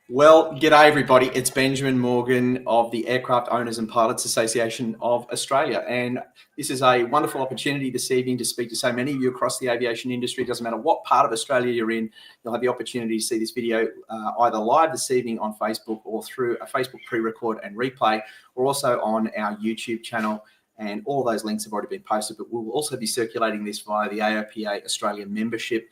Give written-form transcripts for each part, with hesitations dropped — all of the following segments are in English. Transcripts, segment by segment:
Well, g'day everybody. It's Benjamin Morgan of the Aircraft Owners and Pilots Association of Australia. And this is a wonderful opportunity this evening to speak to so many of you across the aviation industry. It doesn't matter what part of Australia you're in, you'll have the opportunity to see this video either live this evening on Facebook or through a Facebook pre-record and replay, or also on our YouTube channel. And all those links have already been posted, but we'll also be circulating this via the AOPA Australian membership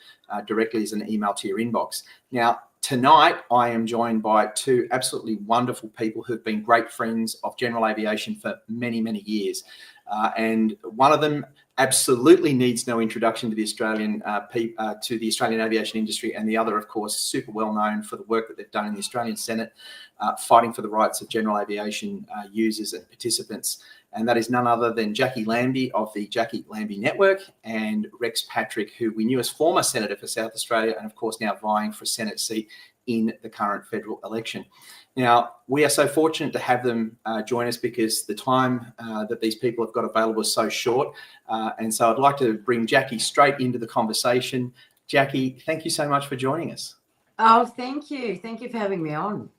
directly as an email to your inbox. Now, tonight, I am joined by two absolutely wonderful people who've been great friends of general aviation for many, many years. And one of them absolutely needs no introduction to the Australian aviation industry, and the other, of course, super well known for the work that they've done in the Australian Senate, fighting for the rights of general aviation users and participants. And that is none other than Jackie Lambie of the Jackie Lambie Network, and Rex Patrick, who we knew as former Senator for South Australia and, of course, now vying for a Senate seat in the current federal election. Now, we are so fortunate to have them join us because the time that these people have got available is so short. And so I'd like to bring Jackie straight into the conversation. Jackie, thank you so much for joining us. Oh, thank you. Thank you for having me on.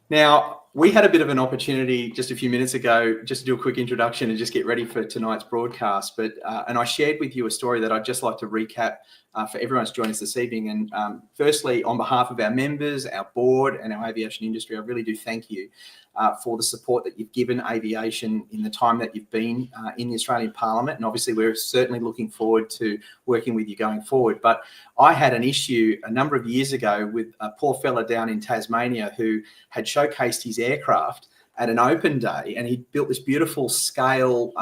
Now, we had a bit of an opportunity just a few minutes ago just to do a quick introduction and just get ready for tonight's broadcast. And I shared with you a story that I'd just like to recap for everyone who's joined us this evening. And firstly, on behalf of our members, our board and our aviation industry, I really do thank you for the support that you've given aviation in the time that you've been in the Australian Parliament. And obviously, we're certainly looking forward to working with you going forward. But I had an issue a number of years ago with a poor fella down in Tasmania who had showcased his aircraft at an open day, and he'd built this beautiful scale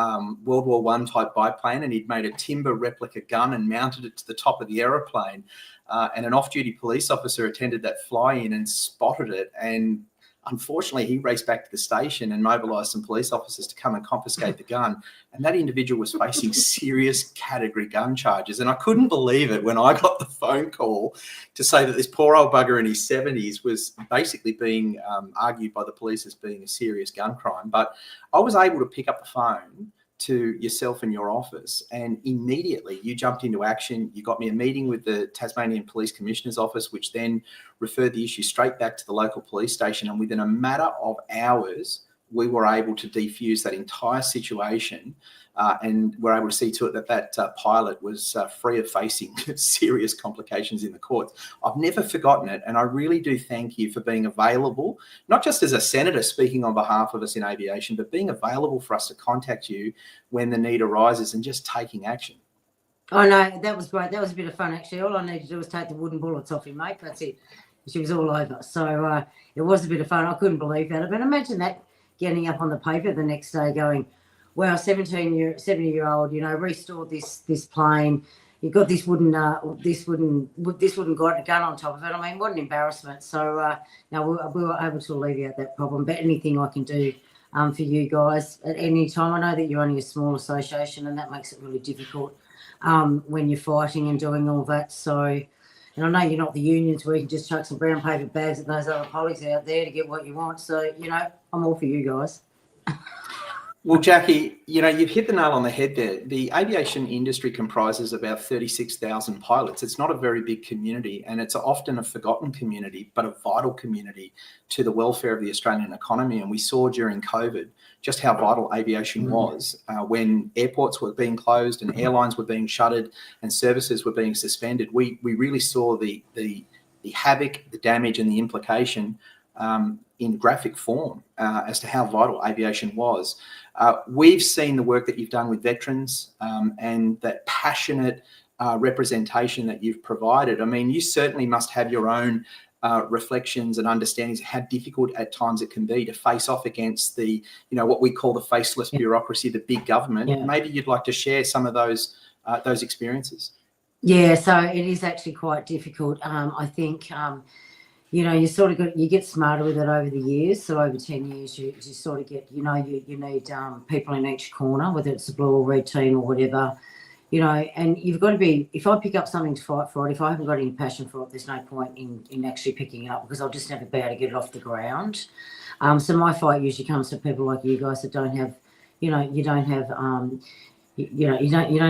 World War I type biplane, and he'd made a timber replica gun and mounted it to the top of the aeroplane. And an off-duty police officer attended that fly-in and spotted it, and unfortunately, he raced back to the station and mobilised some police officers to come and confiscate the gun. And that individual was facing serious category gun charges. And I couldn't believe it when I got the phone call to say that this poor old bugger in his 70s was basically being argued by the police as being a serious gun crime. But I was able to pick up the phone to yourself and your office, and immediately you jumped into action. You got me a meeting with the Tasmanian Police Commissioner's Office, which then referred the issue straight back to the local police station, and within a matter of hours we were able to defuse that entire situation, and were able to see to it that that pilot was free of facing serious complications in the courts. I've never forgotten it, and I really do thank you for being available, not just as a senator speaking on behalf of us in aviation, but being available for us to contact you when the need arises and just taking action. Oh, no, that was great. That was a bit of fun, actually. All I needed to do was take the wooden bullets off him, mate. That's it. She was all over. So it was a bit of fun. I couldn't believe that. But imagine that, getting up on the paper the next day going, wow, 70-year-old, restored this plane. You've got this wooden gun on top of it. I mean, what an embarrassment. So no, we were able to alleviate that problem. But anything I can do for you guys at any time. I know that you're only a small association, and that makes it really difficult when you're fighting and doing all that. So, and I know you're not the unions where you can just chuck some brown paper bags at those other pollies out there to get what you want. So, I'm all for you guys. Well, Jackie, you've hit the nail on the head there. The aviation industry comprises about 36,000 pilots. It's not a very big community, and it's often a forgotten community, but a vital community to the welfare of the Australian economy. And we saw during COVID just how vital aviation was when airports were being closed and airlines were being shuttered and services were being suspended. We really saw the havoc, the damage, and the implication in graphic form as to how vital aviation was. We've seen the work that you've done with veterans and that passionate representation that you've provided. I mean, you certainly must have your own reflections and understandings of how difficult at times it can be to face off against the, what we call the faceless bureaucracy, the big government. Yeah. Maybe you'd like to share some of those experiences. Yeah, so it is actually quite difficult. I think you get smarter with it over the years. So over 10 years, you sort of get, you need people in each corner, whether it's a blue or red team or whatever, and you've got to be, if I pick up something to fight for it, if I haven't got any passion for it, there's no point in actually picking it up, because I'll just never be able to get it off the ground. So my fight usually comes to people like you guys that don't have, you don't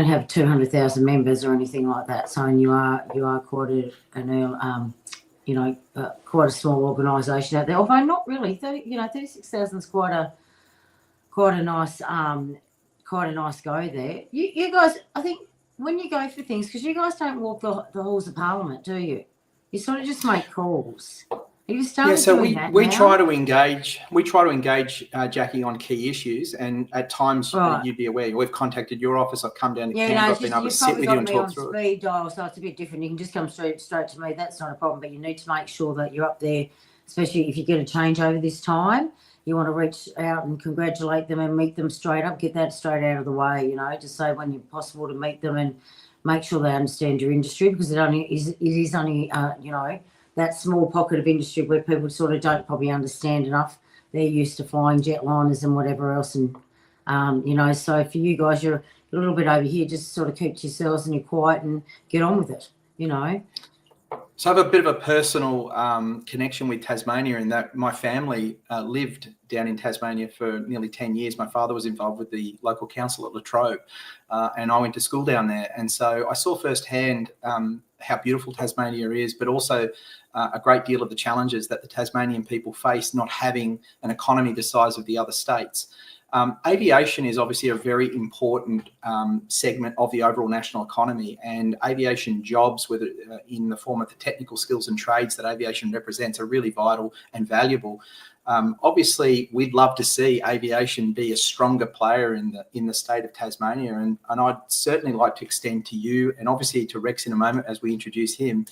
have 200,000 members or anything like that. So, and you are quite quite a small organisation out there. Although not really, 36,000 is quite a nice go there. You guys, I think when you go for things, because you guys don't walk the halls of Parliament, do you? You sort of just make calls. Are you starting doing that we now? try to engage. We try to engage Jackie on key issues, and at times you'd be aware. We've contacted your office. I've come down to Canberra. I've been able to sit with you and talk through it. Speed dial, so it's a bit different. You can just come straight to me. That's not a problem. But you need to make sure that you're up there, especially if you get a changeover this time. You want to reach out and congratulate them and meet them straight up. Get that straight out of the way. Just say when you're possible to meet them and make sure they understand your industry, because it is only that small pocket of industry where people sort of don't probably understand enough. They're used to flying jetliners and whatever else. And, so for you guys, you're a little bit over here, just sort of keep to yourselves and you're quiet and get on with it, So I have a bit of a personal connection with Tasmania in that my family lived down in Tasmania for nearly 10 years. My father was involved with the local council at Latrobe, and I went to school down there. And so I saw firsthand how beautiful Tasmania is, but also a great deal of the challenges that the Tasmanian people face not having an economy the size of the other states. Aviation is obviously a very important segment of the overall national economy, and aviation jobs, whether in the form of the technical skills and trades that aviation represents, are really vital and valuable. Obviously, we'd love to see aviation be a stronger player in the state of Tasmania, and I'd certainly like to extend to you and obviously to Rex in a moment as we introduce him,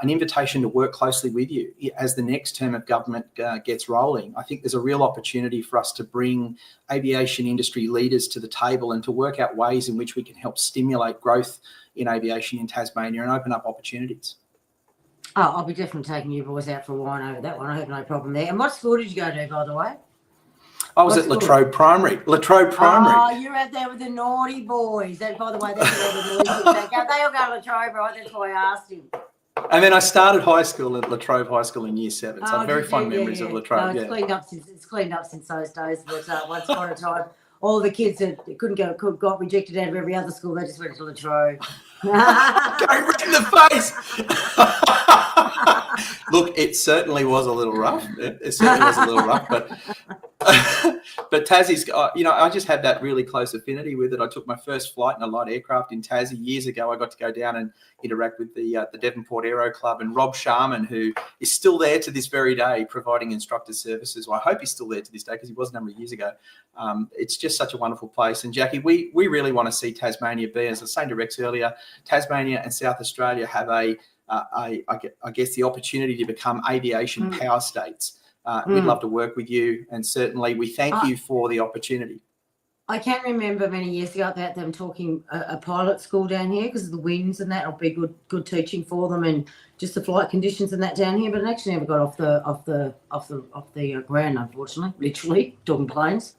an invitation to work closely with you as the next term of government gets rolling. I think there's a real opportunity for us to bring aviation industry leaders to the table and to work out ways in which we can help stimulate growth in aviation in Tasmania and open up opportunities. Oh, I'll be definitely taking you boys out for a wine over that one. I have no problem there. And what school did you go to, by the way? I was at Latrobe Primary. Oh, you're out there with the naughty boys. By the way, that's where the noisy kids go. They all go to Latrobe, right? That's why I asked him. And then I started high school at Latrobe High School in Year 7. So I have very fond memories of Latrobe. No, it's cleaned up since those days. But once upon a time, all the kids that got rejected out of every other school, they just went to Latrobe. Go right in the face. Look, it certainly was a little rough. But Tassie's, I just had that really close affinity with it. I took my first flight in a light aircraft in Tassie years ago. I got to go down and interact with the Devonport Aero Club and Rob Sharman, who is still there to this very day, providing instructor services. Well, I hope he's still there to this day because he was a number of years ago. It's just such a wonderful place. And Jackie, we really want to see Tasmania be, as I was saying to Rex earlier, Tasmania and South Australia have I guess the opportunity to become aviation power states. We'd love to work with you, and certainly we thank you for the opportunity. I can remember many years ago about them talking a pilot school down here because of the winds and that. It'll be good teaching for them, and just the flight conditions and that down here. But it actually never got off the ground, unfortunately. Literally talking planes.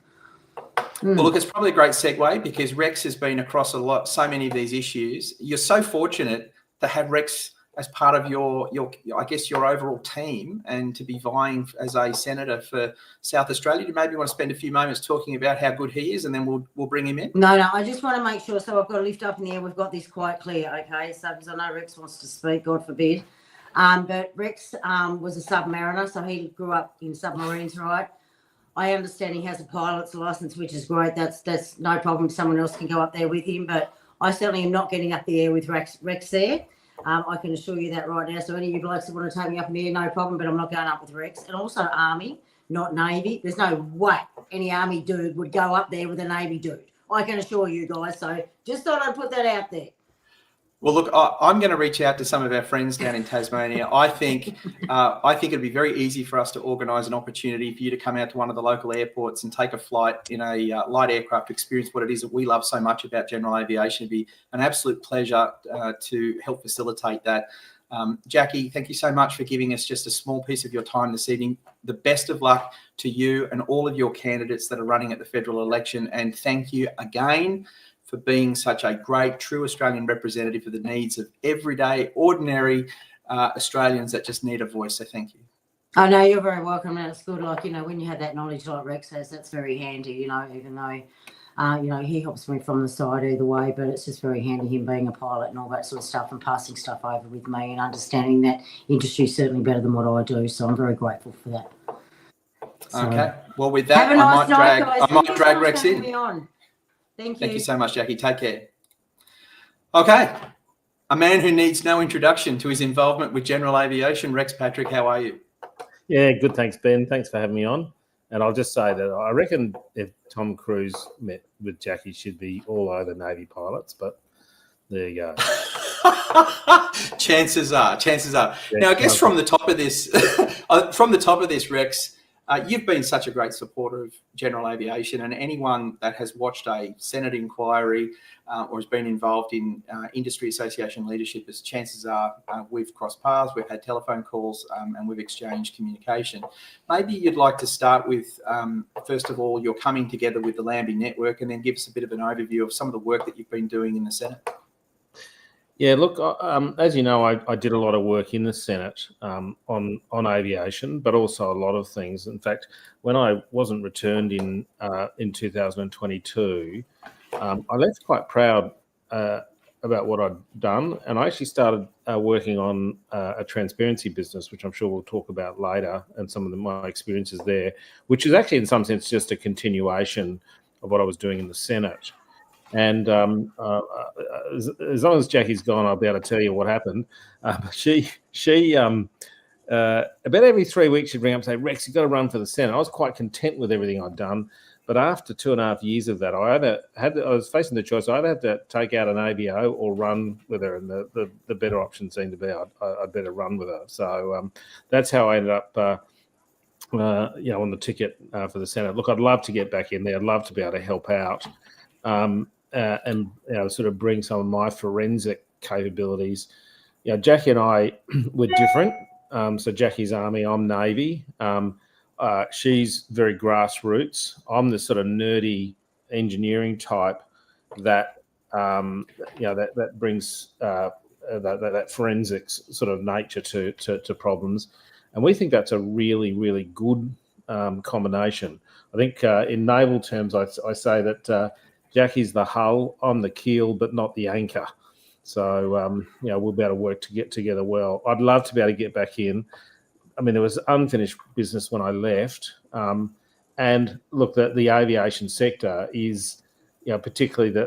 Well, look, it's probably a great segue because Rex has been across so many of these issues. You're so fortunate to have Rex as part of your overall team, and to be vying as a senator for South Australia. Do you maybe want to spend a few moments talking about how good he is, and then we'll bring him in? No, I just want to make sure. So I've got to lift up in the air. We've got this quite clear, okay? So because I know Rex wants to speak, God forbid. But Rex was a submariner, so he grew up in submarines, right? I understand he has a pilot's license, which is great. That's no problem. Someone else can go up there with him, but I certainly am not getting up the air with Rex there. I can assure you that right now. So any of you blokes that want to take me up in the air, no problem, but I'm not going up with Rex. And also Army, not Navy. There's no way any Army dude would go up there with a Navy dude. I can assure you guys. So just thought I'd put that out there. Well, look, I'm going to reach out to some of our friends down in Tasmania. I think it'd be very easy for us to organise an opportunity for you to come out to one of the local airports and take a flight in a light aircraft, experience what it is that we love so much about general aviation. It'd be an absolute pleasure to help facilitate that. Jackie, thank you so much for giving us just a small piece of your time this evening. The best of luck to you and all of your candidates that are running at the federal election. And thank you again for being such a great, true Australian representative for the needs of everyday, ordinary Australians that just need a voice. So thank you. Oh, no, you're very welcome. And it's good, when you have that knowledge like Rex has, that's very handy, even though He helps me from the side either way, but it's just very handy him being a pilot and all that sort of stuff and passing stuff over with me and understanding that industry certainly better than what I do. So I'm very grateful for that. So, okay. Well, with that, have a nice night, guys. I might drag Rex in. Thank you. Thank you so much, Jackie. Take care. Okay. A man who needs no introduction to his involvement with general aviation. Rex Patrick, how are you? Yeah, good. Thanks, Ben. Thanks for having me on. And I'll just say that I reckon if Tom Cruise met with Jackie, she'd be all over Navy pilots. But there you go. Chances are. Yeah, Now, I guess from the top of this, Rex, you've been such a great supporter of general aviation, and anyone that has watched a Senate inquiry or has been involved in industry association leadership, as chances are we've crossed paths, we've had telephone calls, and we've exchanged communication. Maybe you'd like to start with, first of all, your coming together with the Lambie Network, and then give us a bit of an overview of some of the work that you've been doing in the Senate. Yeah, look, as you know, I did a lot of work in the Senate on aviation, but also a lot of things. In fact, when I wasn't returned in 2022, I left quite proud about what I'd done, and I actually started working on a transparency business, which I'm sure we'll talk about later, and some of my experiences there, which is actually in some sense just a continuation of what I was doing in the Senate. And as long as Jackie's gone, I'll be able to tell you what happened. She about every 3 weeks she'd ring up and say, "Rex, you've got to run for the Senate." I was quite content with everything I'd done, but after 2.5 years of that, I was facing the choice. I either had to take out an ABO or run with her, and the better option seemed to be I'd better run with her. So that's how I ended up. On the ticket for the Senate. Look, I'd love to get back in there. I'd love to be able to help out. And sort of bring some of my forensic capabilities. Jackie and I were different. So Jackie's Army, I'm Navy. She's very grassroots. I'm the sort of nerdy engineering type that that brings that forensics sort of nature to problems, and we think that's a really, really good combination. I think in naval terms, I say that. Jackie's the hull, I'm the keel, but not the anchor. So, we'll be able to work to get together well. I'd love to be able to get back in. I mean, there was unfinished business when I left. And look, the aviation sector is, particularly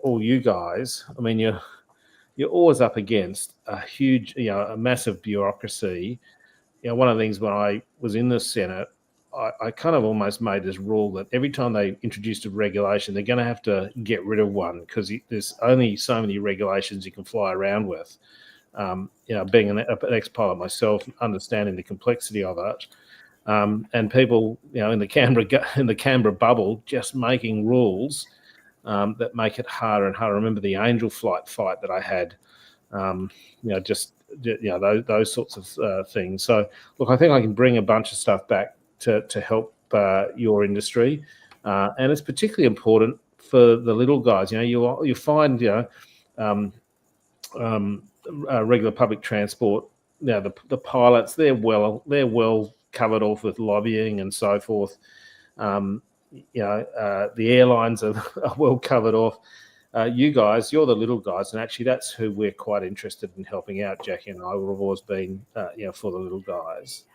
all you guys, I mean, you're always up against a huge, a massive bureaucracy. One of the things when I was in the Senate, I kind of almost made this rule that every time they introduced a regulation, they're going to have to get rid of one because there's only so many regulations you can fly around with. Being an ex-pilot myself, understanding the complexity of it, and people, in the Canberra bubble, just making rules that make it harder and harder. I remember the Angel flight fight that I had. Those sorts of things. So, look, I think I can bring a bunch of stuff back to help your industry, and it's particularly important for the little guys. You find regular public transport. The pilots, they're well covered off with lobbying and so forth. The airlines are well covered off. You guys, you're the little guys, and actually that's who we're quite interested in helping out. Jackie and I have always been for the little guys.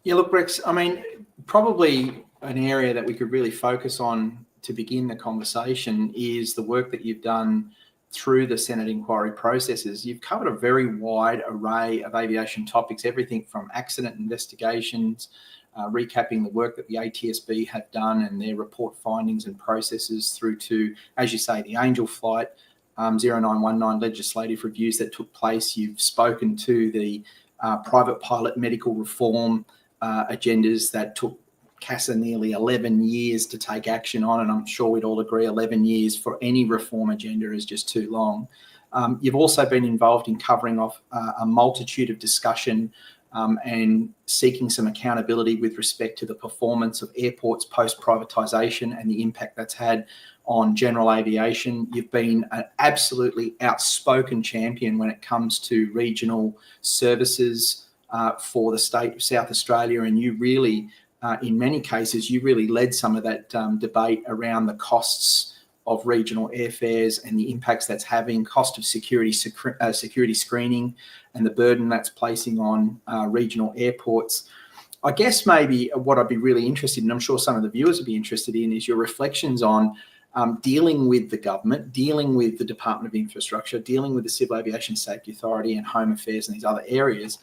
Yeah, look, Rex, I mean, probably an area that we could really focus on to begin the conversation is the work that you've done through the Senate inquiry processes. You've covered a very wide array of aviation topics, everything from accident investigations, recapping the work that the ATSB have done and their report findings and processes, through to, as you say, the Angel flight, 0919 legislative reviews that took place. You've spoken to the private pilot medical reform agendas that took CASA nearly 11 years to take action on, and I'm sure we'd all agree 11 years for any reform agenda is just too long. You've also been involved in covering off a multitude of discussion and seeking some accountability with respect to the performance of airports post-privatisation and the impact that's had on general aviation. You've been an absolutely outspoken champion when it comes to regional services for the state of South Australia, and you really in many cases, you really led some of that debate around the costs of regional airfares and the impacts that's having, cost of security screening, and the burden that's placing on regional airports. I guess maybe what I'd be really interested in, I'm sure some of the viewers would be interested in, is your reflections on dealing with the government, dealing with the Department of Infrastructure, dealing with the Civil Aviation Safety Authority and Home Affairs and these other areas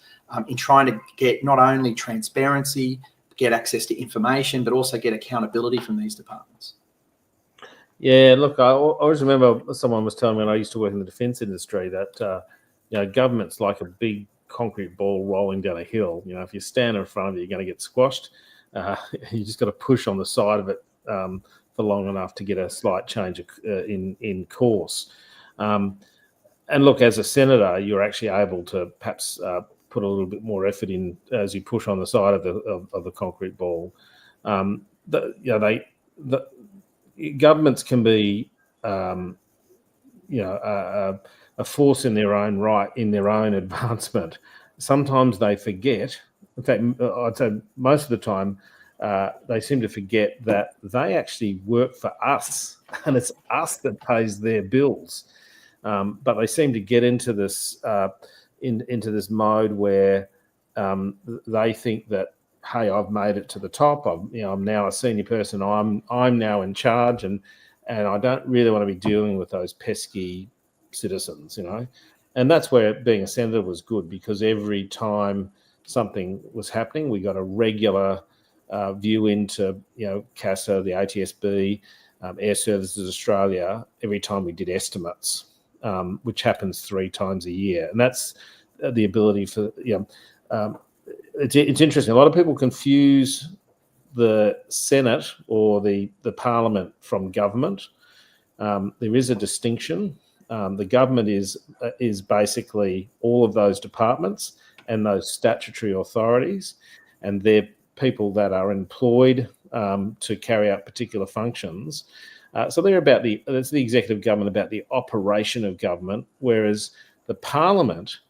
in trying to get not only transparency, get access to information, but also get accountability from these departments. Yeah, look, I always remember someone was telling me when I used to work in the defence industry that government's like a big concrete ball rolling down a hill. If you stand in front of it, you're going to get squashed. You just got to push on the side of it for long enough to get a slight change in course. And look, as a senator, you're actually able to perhaps put a little bit more effort in as you push on the side of the concrete ball. Governments can be, a force in their own right, in their own advancement. Sometimes they forget. In fact, I'd say most of the time, they seem to forget that they actually work for us, and it's us that pays their bills. But they seem to get into this into this mode where they think that, hey, I've made it to the top. I'm now a senior person. I'm now in charge, and I don't really want to be dealing with those pesky citizens, And that's where being a senator was good, because every time something was happening, we got a regular view into CASA, the ATSB, Air Services Australia, every time we did estimates, which happens 3 times a year, and that's the ability for It's interesting. A lot of people confuse the Senate or the Parliament from government. There is a distinction. The government is basically all of those departments and those statutory authorities, and they're people that are employed to carry out particular functions. So they're it's the executive government, about the operation of government, whereas the Parliament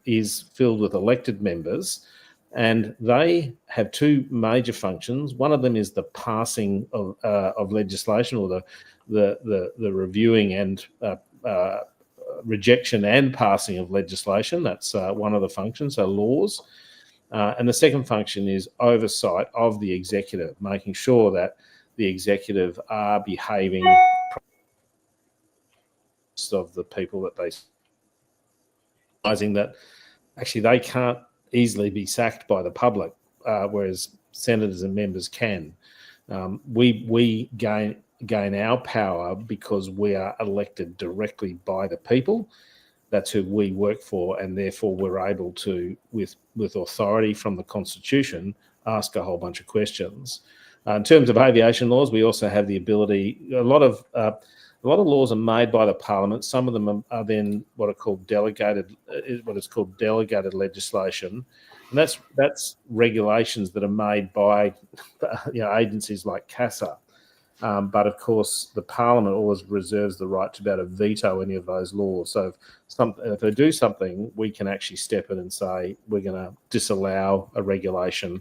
is filled with elected members, and they have 2 major functions. One of them is the passing of legislation, or the reviewing and rejection and passing of legislation. That's one of the functions, so laws. And the second function is oversight of the executive, making sure that the executive are behaving of the people that they, realizing that actually they can't easily be sacked by the public, whereas senators and members can. We gain our power because we are elected directly by the people. That's who we work for, and therefore we're able to, with authority from the Constitution, ask a whole bunch of questions. In terms of aviation laws, we also have the ability. A lot of laws are made by the Parliament. Some of them are then what is called delegated legislation, and that's regulations that are made by agencies like CASA. But of course, the Parliament always reserves the right to be able to veto any of those laws. So if they do something, we can actually step in and say we're going to disallow a regulation.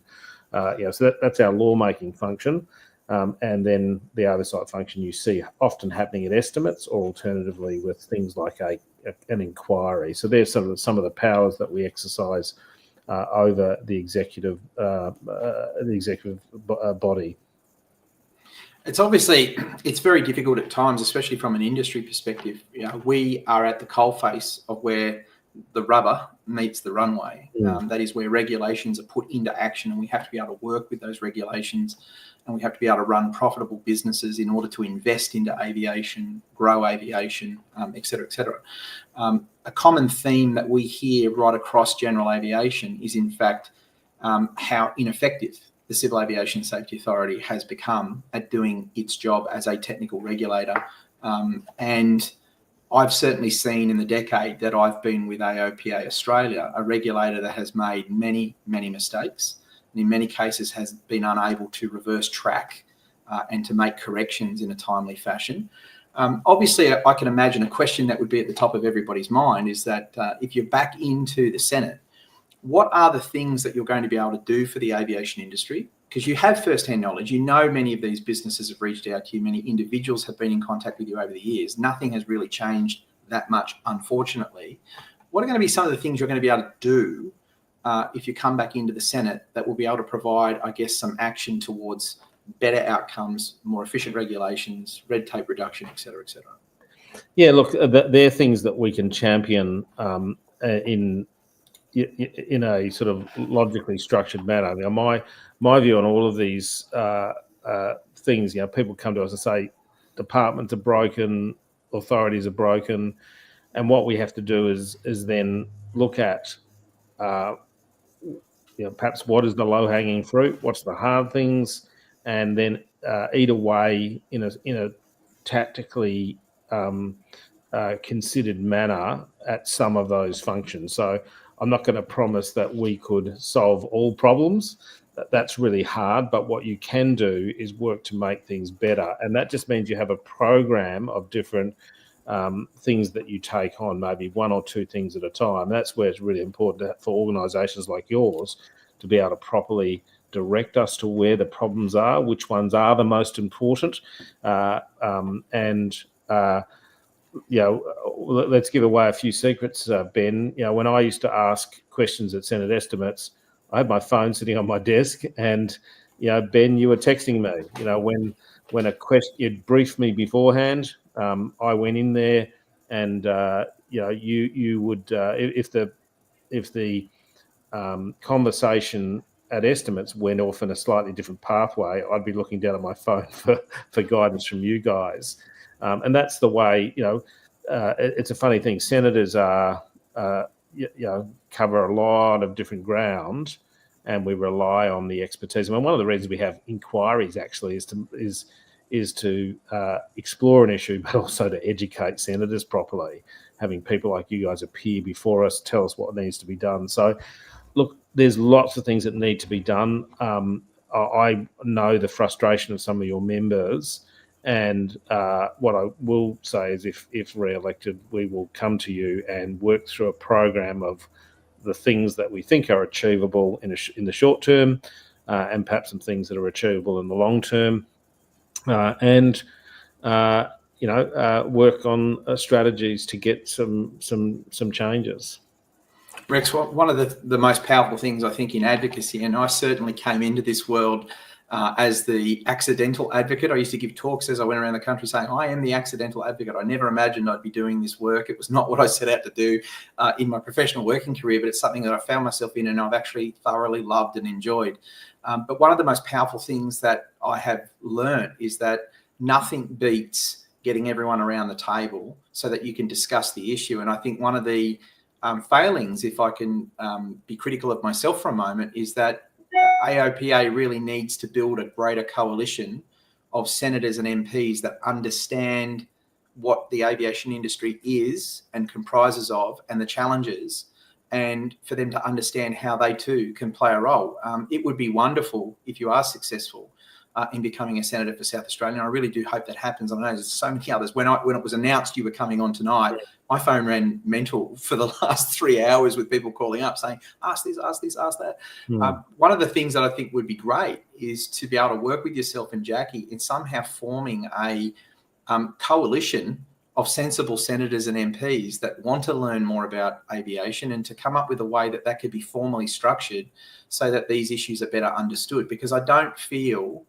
So that's our lawmaking function. And then the oversight function you see often happening at estimates, or alternatively with things like an inquiry. So there's some of the powers that we exercise over the executive body. It's very difficult at times, especially from an industry perspective. We are at the coalface of where the rubber meets the runway. That is where regulations are put into action, and we have to be able to work with those regulations, and we have to be able to run profitable businesses in order to invest into aviation, grow aviation, et cetera, et cetera. A common theme that we hear right across general aviation is, in fact, how ineffective the Civil Aviation Safety Authority has become at doing its job as a technical regulator. And I've certainly seen in the decade that I've been with AOPA Australia, a regulator that has made many, many mistakes, and in many cases has been unable to reverse track and to make corrections in a timely fashion. Obviously, I can imagine a question that would be at the top of everybody's mind is that if you're back into the Senate, what are the things that you're going to be able to do for the aviation industry because you have first-hand knowledge. You know many of these businesses have reached out to you. Many individuals have been in contact with you over the years. Nothing has really changed that much, unfortunately. What are going to be some of the things you're going to be able to do if you come back into the Senate that will be able to provide, I guess, some action towards better outcomes, more efficient regulations, red tape reduction, et cetera, et cetera? Yeah, look, they're things that we can champion in a sort of logically structured manner. You know, my view on all of these things, you know, people come to us and say departments are broken, authorities are broken, and what we have to do is then look at you know, perhaps what is the low-hanging fruit, what's the hard things, and then eat away in a tactically considered manner at some of those functions. So I'm not going to promise that we could solve all problems. That's really hard, but what you can do is work to make things better. And that just means you have a program of different things that you take on, maybe one or two things at a time. That's where it's really important for organisations like yours to be able to properly direct us to where the problems are, which ones are the most important, you know, let's give away a few secrets, Ben. You know, when I used to ask questions at Senate estimates, I had my phone sitting on my desk, and you know, Ben, you were texting me. You know, when a question you'd briefed me beforehand, I went in there, and you know, you would if the conversation at estimates went off in a slightly different pathway, I'd be looking down at my phone for guidance from you guys. And that's the way, you know, it's a funny thing. Senators are, you know, cover a lot of different ground, and we rely on the expertise. I mean, one of the reasons we have inquiries actually is to explore an issue, but also to educate senators properly. Having people like you guys appear before us, tell us what needs to be done. So, look, there's lots of things that need to be done. I know the frustration of some of your members. And what I will say is if re-elected, we will come to you and work through a program of the things that we think are achievable in the short term and perhaps some things that are achievable in the long term. And you know, work on strategies to get some changes. Rex, one of the most powerful things I think in advocacy, and I certainly came into this world as the accidental advocate. I used to give talks as I went around the country saying, I am the accidental advocate. I never imagined I'd be doing this work. It was not what I set out to do in my professional working career, but it's something that I found myself in and I've actually thoroughly loved and enjoyed. But one of the most powerful things that I have learned is that nothing beats getting everyone around the table so that you can discuss the issue. And I think one of the failings, if I can be critical of myself for a moment, is that AOPA really needs to build a greater coalition of senators and MPs that understand what the aviation industry is and comprises of and the challenges, and for them to understand how they too can play a role. It would be wonderful if you are successful in becoming a senator for South Australia. And I really do hope that happens. I know there's so many others. When it was announced you were coming on tonight, my phone ran mental for the last 3 hours with people calling up saying, ask this, ask this, ask that. One of the things that I think would be great is to be able to work with yourself and Jackie in somehow forming a coalition of sensible senators and MPs that want to learn more about aviation, and to come up with a way that could be formally structured so that these issues are better understood. Because I don't feel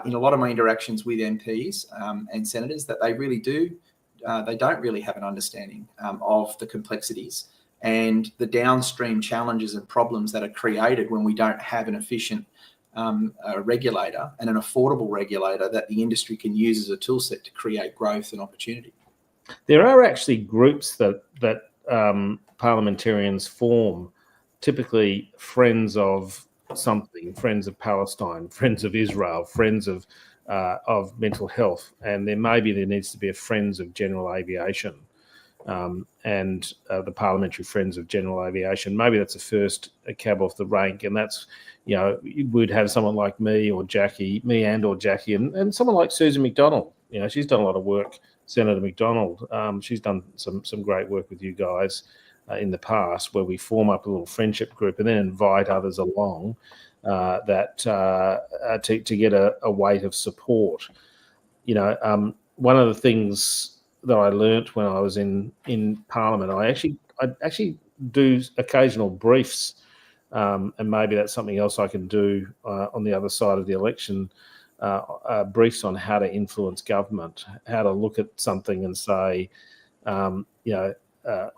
in a lot of my interactions with MPs and senators that they really do, they don't really have an understanding of the complexities and the downstream challenges and problems that are created when we don't have an efficient regulator and an affordable regulator that the industry can use as a tool set to create growth and opportunity. There are actually groups that parliamentarians form, typically friends of something, friends of Palestine, friends of Israel, friends of mental health, and there needs to be a friends of general aviation, and the parliamentary friends of general aviation. Maybe that's a first cab off the rank, and that's, you know, we'd have someone like me or Jackie, and someone like Susan McDonald. You know, she's done a lot of work. Senator McDonald, she's done some great work with you guys in the past, where we form up a little friendship group and then invite others along. to get a weight of support. One of the things that I learnt when I was in Parliament, I actually do occasional briefs, and maybe that's something else I can do on the other side of the election. Briefs on how to influence government, how to look at something and say, on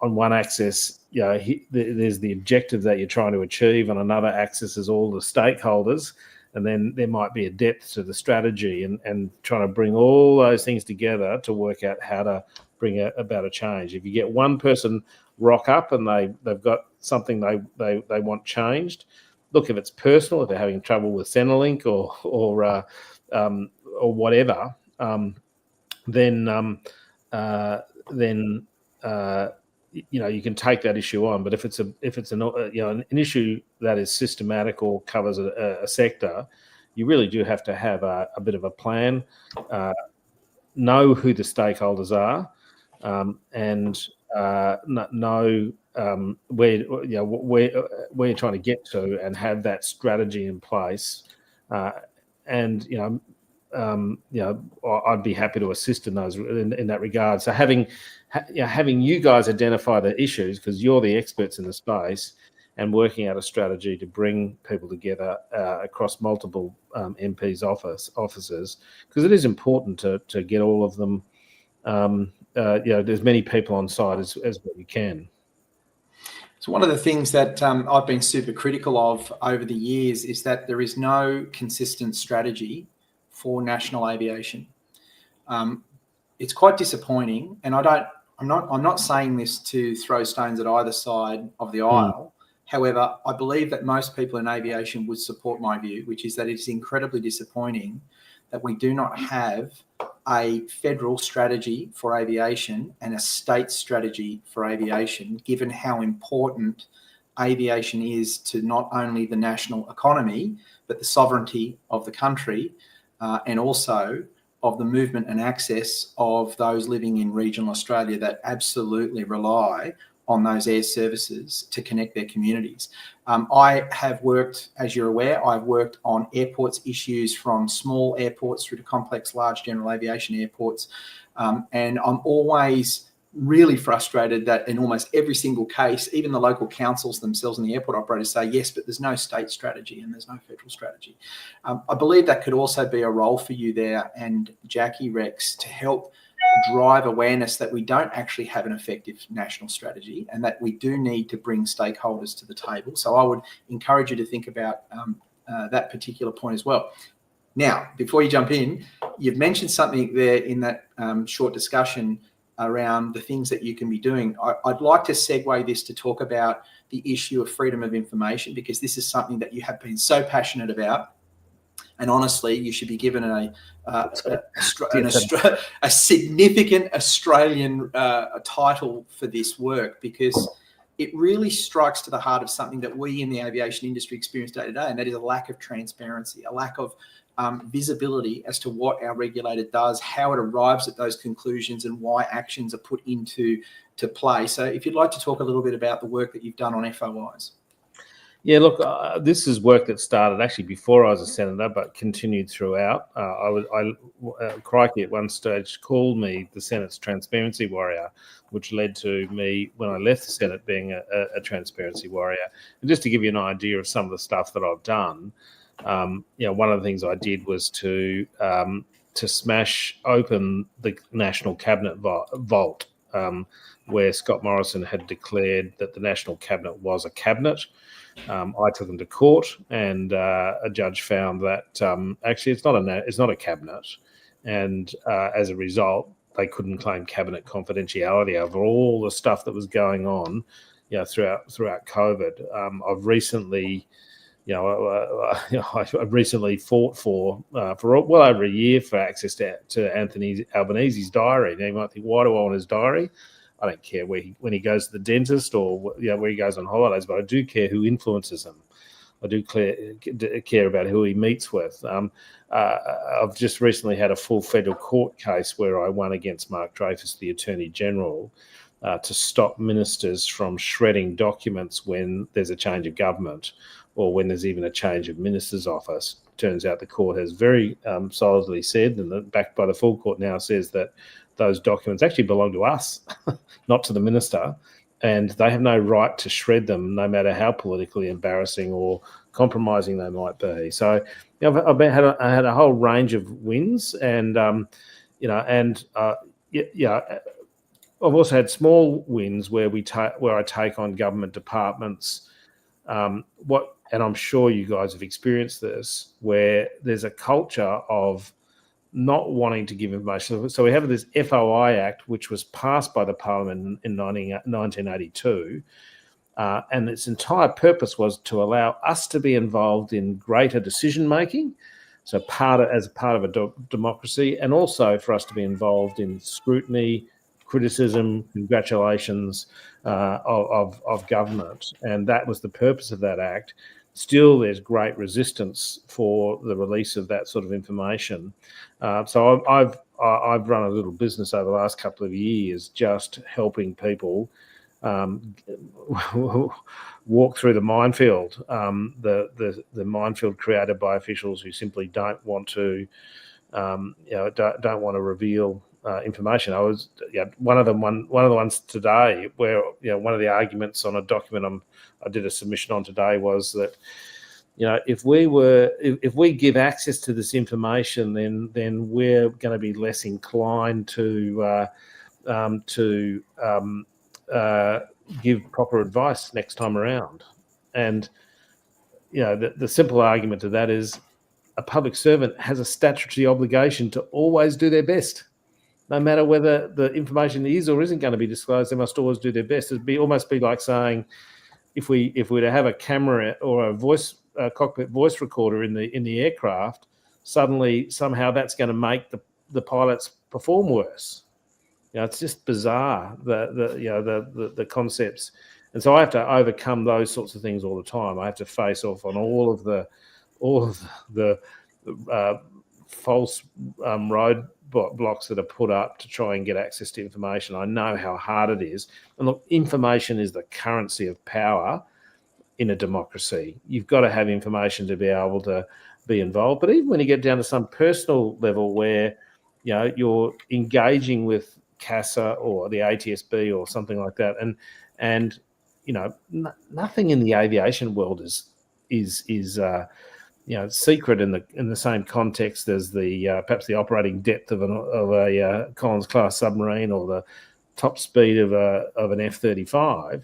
one axis, there's the objective that you're trying to achieve, and another axis is all the stakeholders, and then there might be a depth to the strategy, and trying to bring all those things together to work out how to bring about a change. If you get one person rock up and they've got something they want changed, look, if it's personal, if they're having trouble with Centrelink or whatever, then you can take that issue on. But if it's an issue that is systematic or covers a sector, you really do have to have a bit of a plan, know who the stakeholders are, and know where you're trying to get to, and have that strategy in place. I'd be happy to assist in those in that regard. So having you guys identify the issues, because you're the experts in the space, and working out a strategy to bring people together across multiple MPs' offices, because it is important to get all of them. There's many people on site as what you can. So one of the things that I've been super critical of over the years is that there is no consistent strategy for national aviation. It's quite disappointing, and I'm not saying this to throw stones at either side of the aisle. However, I believe that most people in aviation would support my view, which is that it's incredibly disappointing that we do not have a federal strategy for aviation and a state strategy for aviation, given how important aviation is to not only the national economy, but the sovereignty of the country, and also of the movement and access of those living in regional Australia that absolutely rely on those air services to connect their communities. I have worked, as you're aware, I've worked on airports issues from small airports through to complex, large general aviation airports. And I'm always really frustrated that in almost every single case, even the local councils themselves and the airport operators say, yes, but there's no state strategy and there's no federal strategy. I believe that could also be a role for you there, and Jackie, Rex, to help drive awareness that we don't actually have an effective national strategy, and that we do need to bring stakeholders to the table. So I would encourage you to think about that particular point as well. Now, before you jump in, you've mentioned something there in that short discussion around the things that you can be doing. I'd like to segue this to talk about the issue of freedom of information, because this is something that you have been so passionate about. And honestly, you should be given a significant Australian title for this work, because it really strikes to the heart of something that we in the aviation industry experience day to day, and that is a lack of transparency, a lack of visibility as to what our regulator does, how it arrives at those conclusions, and why actions are put into play. So if you'd like to talk a little bit about the work that you've done on FOIs. Yeah, look, this is work that started actually before I was a senator, but continued throughout. Crikey at one stage called me the Senate's transparency warrior, which led to me, when I left the Senate, being a transparency warrior. And just to give you an idea of some of the stuff that I've done, one of the things I did was to smash open the National Cabinet vault, where Scott Morrison had declared that the National Cabinet was a cabinet. I took them to court, and a judge found that actually it's not a cabinet, and as a result, they couldn't claim cabinet confidentiality over all the stuff that was going on, throughout COVID. I've recently, I recently fought for well over a year for access to Anthony Albanese's diary. Now you might think, why do I want his diary? I don't care when he goes to the dentist or where he goes on holidays, but I do care who influences him. I do care about who he meets with. I've just recently had a full federal court case where I won against Mark Dreyfus, the Attorney General, to stop ministers from shredding documents when there's a change of government or when there's even a change of minister's office. Turns out the court has very solidly said, and backed by the full court now, says that those documents actually belong to us, not to the minister, and they have no right to shred them, no matter how politically embarrassing or compromising they might be. So, you know, I had a whole range of wins, and I've also had small wins where I take on government departments. And I'm sure you guys have experienced this, where there's a culture of not wanting to give information. So we have this FOI Act, which was passed by the Parliament in 1982, and its entire purpose was to allow us to be involved in greater decision making, so as part of a democracy, and also for us to be involved in scrutiny, criticism, congratulations of government. And that was the purpose of that act. Still, there's great resistance for the release of that sort of information. So I've run a little business over the last couple of years just helping people walk through the minefield, the minefield created by officials who simply don't want to, don't want to reveal information. I was one of the ones today where one of the arguments on a document I did a submission on today was that if we give access to this information, then we're going to be less inclined to give proper advice next time around. And the simple argument to that is a public servant has a statutory obligation to always do their best. No matter whether the information is or isn't going to be disclosed, they must always do their best. It'd almost be like saying, if we were to have a camera or a cockpit voice recorder in the aircraft, suddenly somehow that's going to make the pilots perform worse. It's just bizarre, the concepts. And so I have to overcome those sorts of things all the time. I have to face off on all of the false road blocks that are put up to try and get access to information. I know how hard it is. And look, information is the currency of power in a democracy. You've got to have information to be able to be involved. But even when you get down to some personal level where you're engaging with CASA or the ATSB or something like that, and nothing in the aviation world is secret in the same context as perhaps the operating depth of a Collins class submarine or the top speed of an F-35.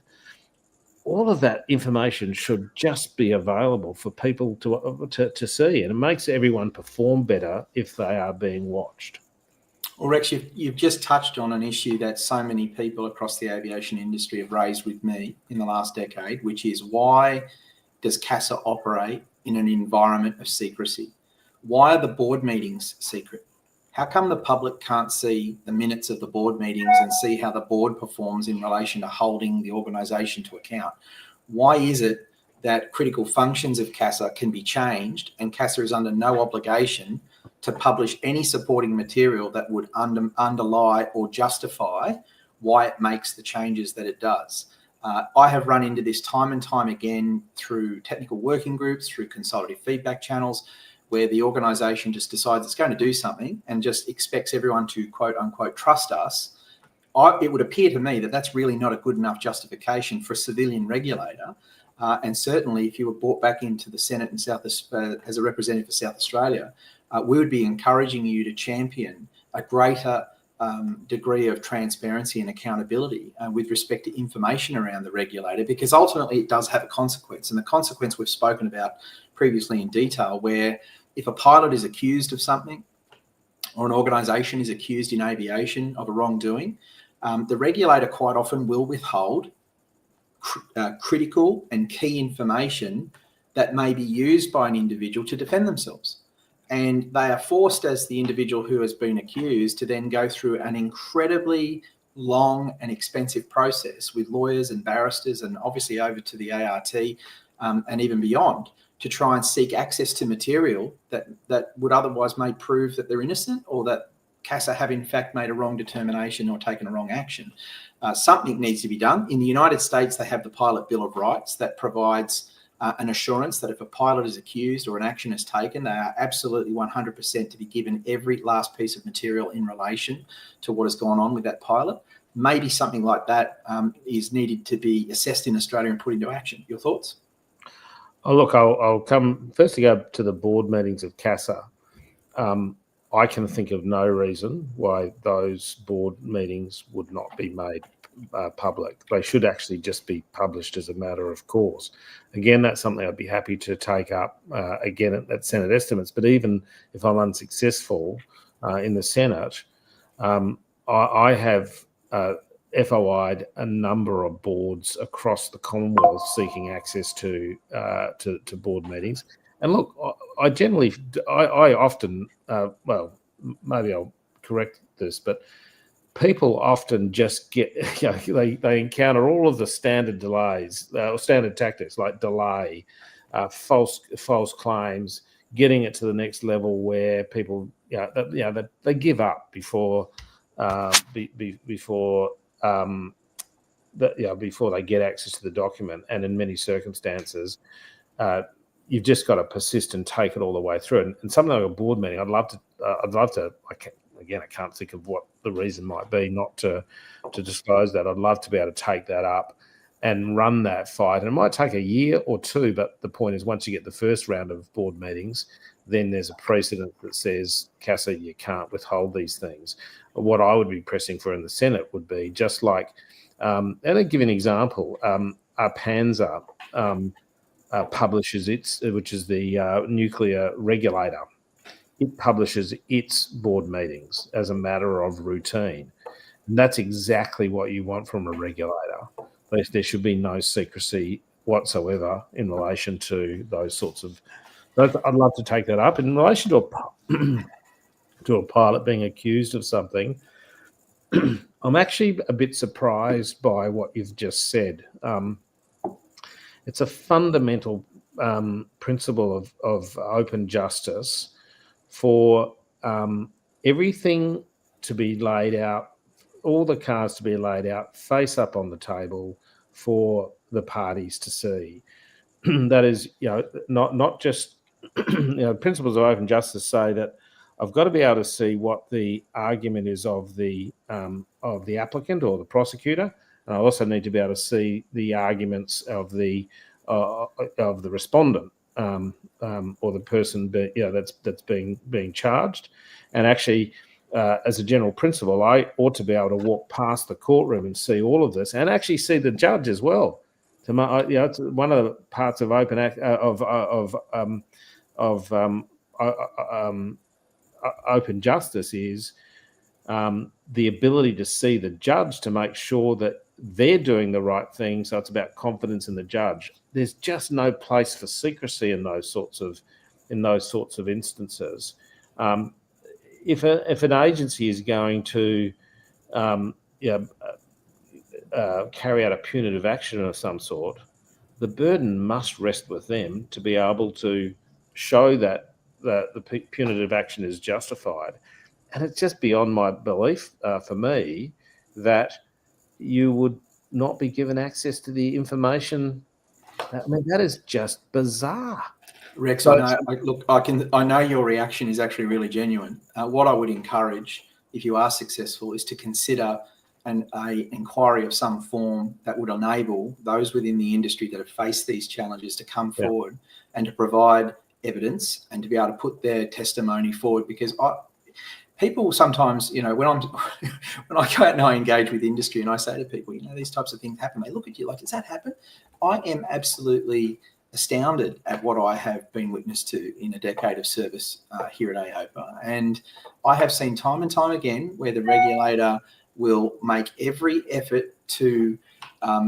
All of that information should just be available for people to see, and it makes everyone perform better if they are being watched. Well, Rex, you've just touched on an issue that so many people across the aviation industry have raised with me in the last decade, which is, why does CASA operate in an environment of secrecy? Why are the board meetings secret? How come the public can't see the minutes of the board meetings and see how the board performs in relation to holding the organisation to account? Why is it that critical functions of CASA can be changed and CASA is under no obligation to publish any supporting material that would underlie or justify why it makes the changes that it does? I have run into this time and time again through technical working groups, through consultative feedback channels, where the organisation just decides it's going to do something and just expects everyone to quote unquote trust us. It would appear to me that that's really not a good enough justification for a civilian regulator. And certainly if you were brought back into the Senate in as a representative for South Australia, we would be encouraging you to champion a greater degree of transparency and accountability with respect to information around the regulator, because ultimately it does have a consequence. And the consequence we've spoken about previously in detail, where if a pilot is accused of something or an organisation is accused in aviation of a wrongdoing, the regulator quite often will withhold critical and key information that may be used by an individual to defend themselves. And they are forced, as the individual who has been accused, to then go through an incredibly long and expensive process with lawyers and barristers, and obviously over to the ART and even beyond, to try and seek access to material that would otherwise may prove that they're innocent, or that CASA have in fact made a wrong determination or taken a wrong action. something needs to be done. In the United States, they have the Pilot Bill of Rights that provides an assurance that if a pilot is accused or an action is taken, they are absolutely 100% to be given every last piece of material in relation to what has gone on with that pilot. Maybe something like that is needed to be assessed in Australia and put into action. Your thoughts? Oh, look, I'll come first to go to the board meetings of CASA. I can think of no reason why those board meetings would not be made public. They should actually just be published as a matter of course. Again, that's something I'd be happy to take up again at Senate estimates. But even if I'm unsuccessful in the Senate, I have FOI'd a number of boards across the Commonwealth seeking access to board meetings. And look, I often, well, maybe I'll correct this, but people often just get, they encounter all of the standard delays, standard tactics like delay, false claims, getting it to the next level where people, they give up before they get access to the document. And in many circumstances, you've just got to persist and take it all the way through. And something like a board meeting, I'd love to. I can't think of what the reason might be not to disclose that. I'd love to be able to take that up and run that fight. And it might take a year or two, but the point is, once you get the first round of board meetings, then there's a precedent that says, CASA, you can't withhold these things. What I would be pressing for in the Senate would be just like, and I'll give you an example. PANZA publishes its, which is the nuclear regulator. It publishes its board meetings as a matter of routine. And that's exactly what you want from a regulator. There should be no secrecy whatsoever in relation to those sorts of. I'd love to take that up. In relation to a pilot being accused of something, I'm actually a bit surprised by what you've just said. It's a fundamental principle of open justice for everything to be laid out, all the cards to be laid out, face up on the table for the parties to see. That is, not just, principles of open justice say that I've got to be able to see what the argument is of the applicant or the prosecutor, and I also need to be able to see the arguments of the respondent or the person that's being charged. And actually, as a general principle, I ought to be able to walk past the courtroom and see all of this, and actually see the judge as well. It's one of the parts of open justice is the ability to see the judge to make sure that they're doing the right thing. So it's about confidence in the judge. There's just no place for secrecy in those sorts of instances. If an agency is going to carry out a punitive action of some sort, the burden must rest with them to be able to show that the punitive action is justified. And it's just beyond my belief, for me, that you would not be given access to the information. I mean, that is just bizarre. Rex, I know your reaction is actually really genuine. What I would encourage, if you are successful, is to consider an inquiry of some form that would enable those within the industry that have faced these challenges to come forward and to provide evidence and to be able to put their testimony forward. Because people sometimes, when I go out and I engage with industry and I say to people, these types of things happen, they look at you like, does that happen? I am absolutely astounded at what I have been witness to in a decade of service here at AOPA. And I have seen time and time again where the regulator will make every effort to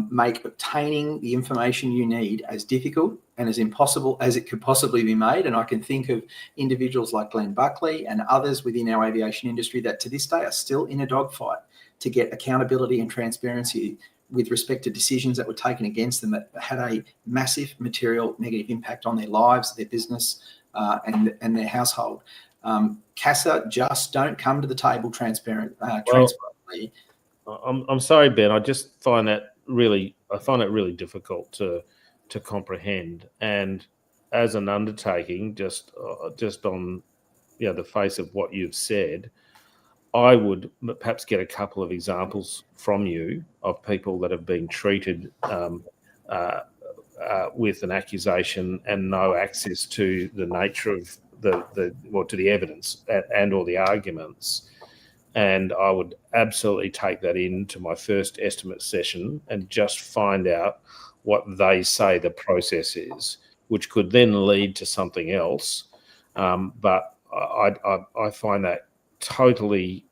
make obtaining the information you need as difficult and as impossible as it could possibly be made. And I can think of individuals like Glenn Buckley and others within our aviation industry that to this day are still in a dogfight to get accountability and transparency with respect to decisions that were taken against them that had a massive material negative impact on their lives, their business, and their household. CASA just don't come to the table transparently. I'm sorry, Ben. I just find that really difficult to comprehend. And as an undertaking, just on the face of what you've said, I would perhaps get a couple of examples from you of people that have been treated with an accusation and no access to the nature of to the evidence and or the arguments. And I would absolutely take that into my first estimate session and just find out what they say the process is, which could then lead to something else. But I find that totally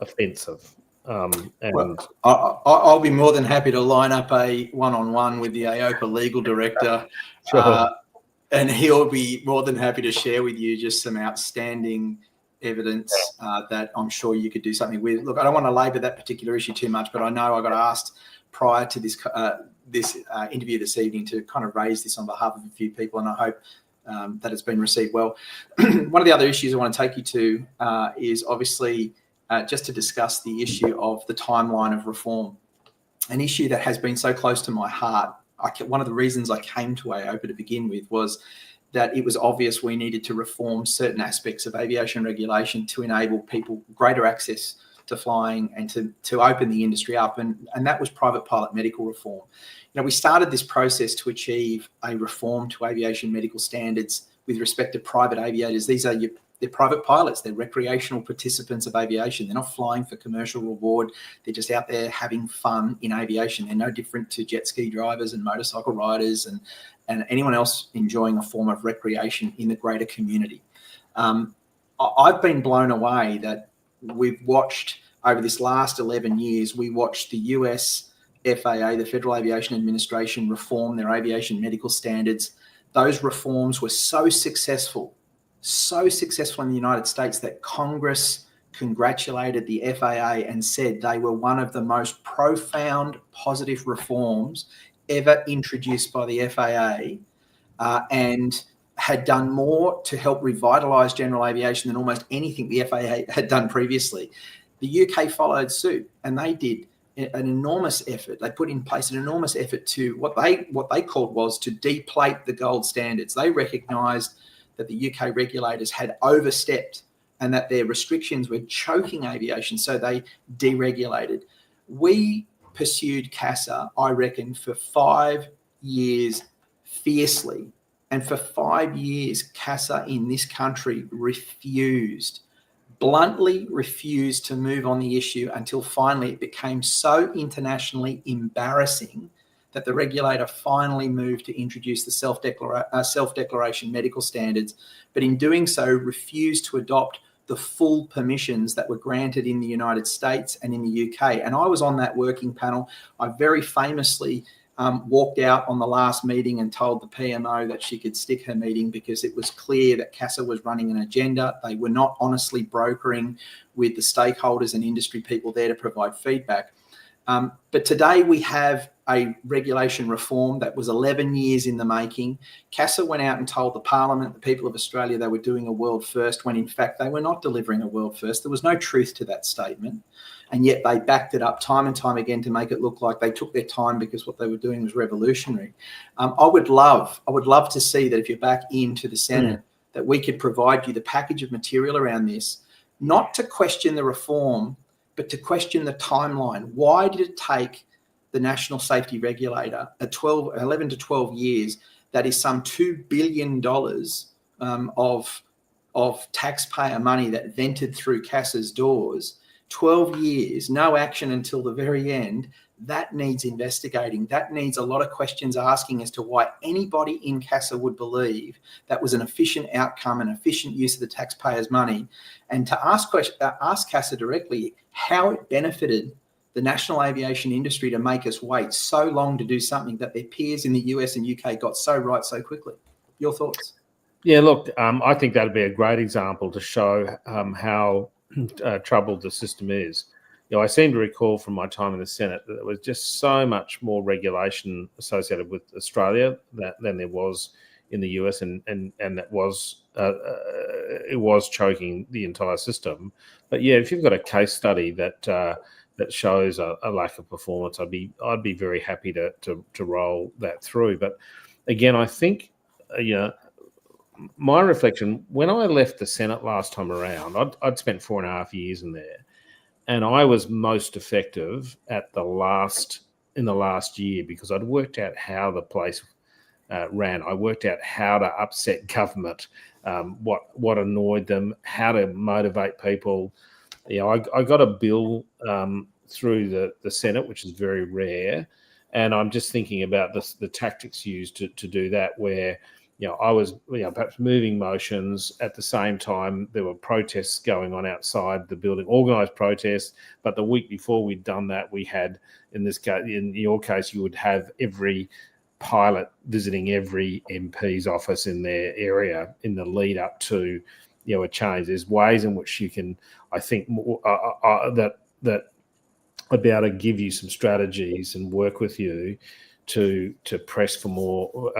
offensive. Well, I'll be more than happy to line up a one-on-one with the AOPA legal director, Sure. and he'll be more than happy to share with you just some outstanding evidence that I'm sure you could do something with. Look, I don't want to labour that particular issue too much, but I know I got asked prior to this interview this evening to kind of raise this on behalf of a few people, and I hope that it's been received well. One of the other issues I want to take you to is obviously just to discuss the issue of the timeline of reform, an issue that has been so close to my heart. One of the reasons I came to AOPA to begin with was that it was obvious we needed to reform certain aspects of aviation regulation to enable people greater access to flying and to open the industry up, and that was private pilot medical reform. You know, we started this process to achieve a reform to aviation medical standards with respect to private aviators. They're private pilots. They're recreational participants of aviation. They're not flying for commercial reward. They're just out there having fun in aviation. They're no different to jet ski drivers and motorcycle riders and anyone else enjoying a form of recreation in the greater community. I've been blown away that we've watched over this last 11 years, we watched the US FAA, the Federal Aviation Administration, reform their aviation medical standards. Those reforms were so successful in the United States that Congress congratulated the FAA and said they were one of the most profound positive reforms ever introduced by the FAA, and had done more to help revitalise general aviation than almost anything the FAA had done previously. The UK followed suit, and they did an enormous effort. They put in place an enormous effort to what they called was to deplate the gold standards. They recognised that the UK regulators had overstepped and that their restrictions were choking aviation, so they deregulated. We pursued CASA, I reckon, for 5 years fiercely. And for 5 years, CASA in this country bluntly refused to move on the issue until finally it became so internationally embarrassing that the regulator finally moved to introduce the self-declaration medical standards, but in doing so refused to adopt the full permissions that were granted in the United States and in the UK. And I was on that working panel. I very famously walked out on the last meeting and told the PMO that she could stick her meeting because it was clear that CASA was running an agenda. They were not honestly brokering with the stakeholders and industry people there to provide feedback. But today we have a regulation reform that was 11 years in the making. CASA went out and told the Parliament, the people of Australia, they were doing a world first, when in fact they were not delivering a world first. There was no truth to that statement. And yet they backed it up time and time again to make it look like they took their time because what they were doing was revolutionary. I would love to see that if you're back into the Senate, that we could provide you the package of material around this, not to question the reform, but to question the timeline. Why did it take the National Safety Regulator 11 to 12 years, that is some $2 billion of taxpayer money that vented through CASA's doors, 12 years, no action until the very end? That needs investigating. That needs a lot of questions asking as to why anybody in CASA would believe that was an efficient outcome and efficient use of the taxpayers' money, and to ask CASA directly how it benefited the national aviation industry to make us wait so long to do something that their peers in the US and UK got so right so quickly. Your thoughts? Yeah, look, I think that'd be a great example to show how troubled the system is. You know, I seem to recall from my time in the Senate that there was just so much more regulation associated with Australia than there was in the US, and that was it was choking the entire system. But yeah, if you've got a case study that that shows a lack of performance, I'd be very happy to roll that through. But again, I think my reflection, when I left the Senate last time around, I'd spent 4.5 years in there, and I was most effective in the last year because I'd worked out how the place ran. I worked out how to upset government, what annoyed them, how to motivate people. I got a bill through the Senate, which is very rare, and I'm just thinking about the tactics used to do that, where I was perhaps moving motions at the same time there were protests going on outside the building, organised protests. But the week before we'd done that, we had, in your case, you would have every pilot visiting every MP's office in their area in the lead up to a change. There's ways in which you can, I think, that I'd be able to give you some strategies and work with you to press for more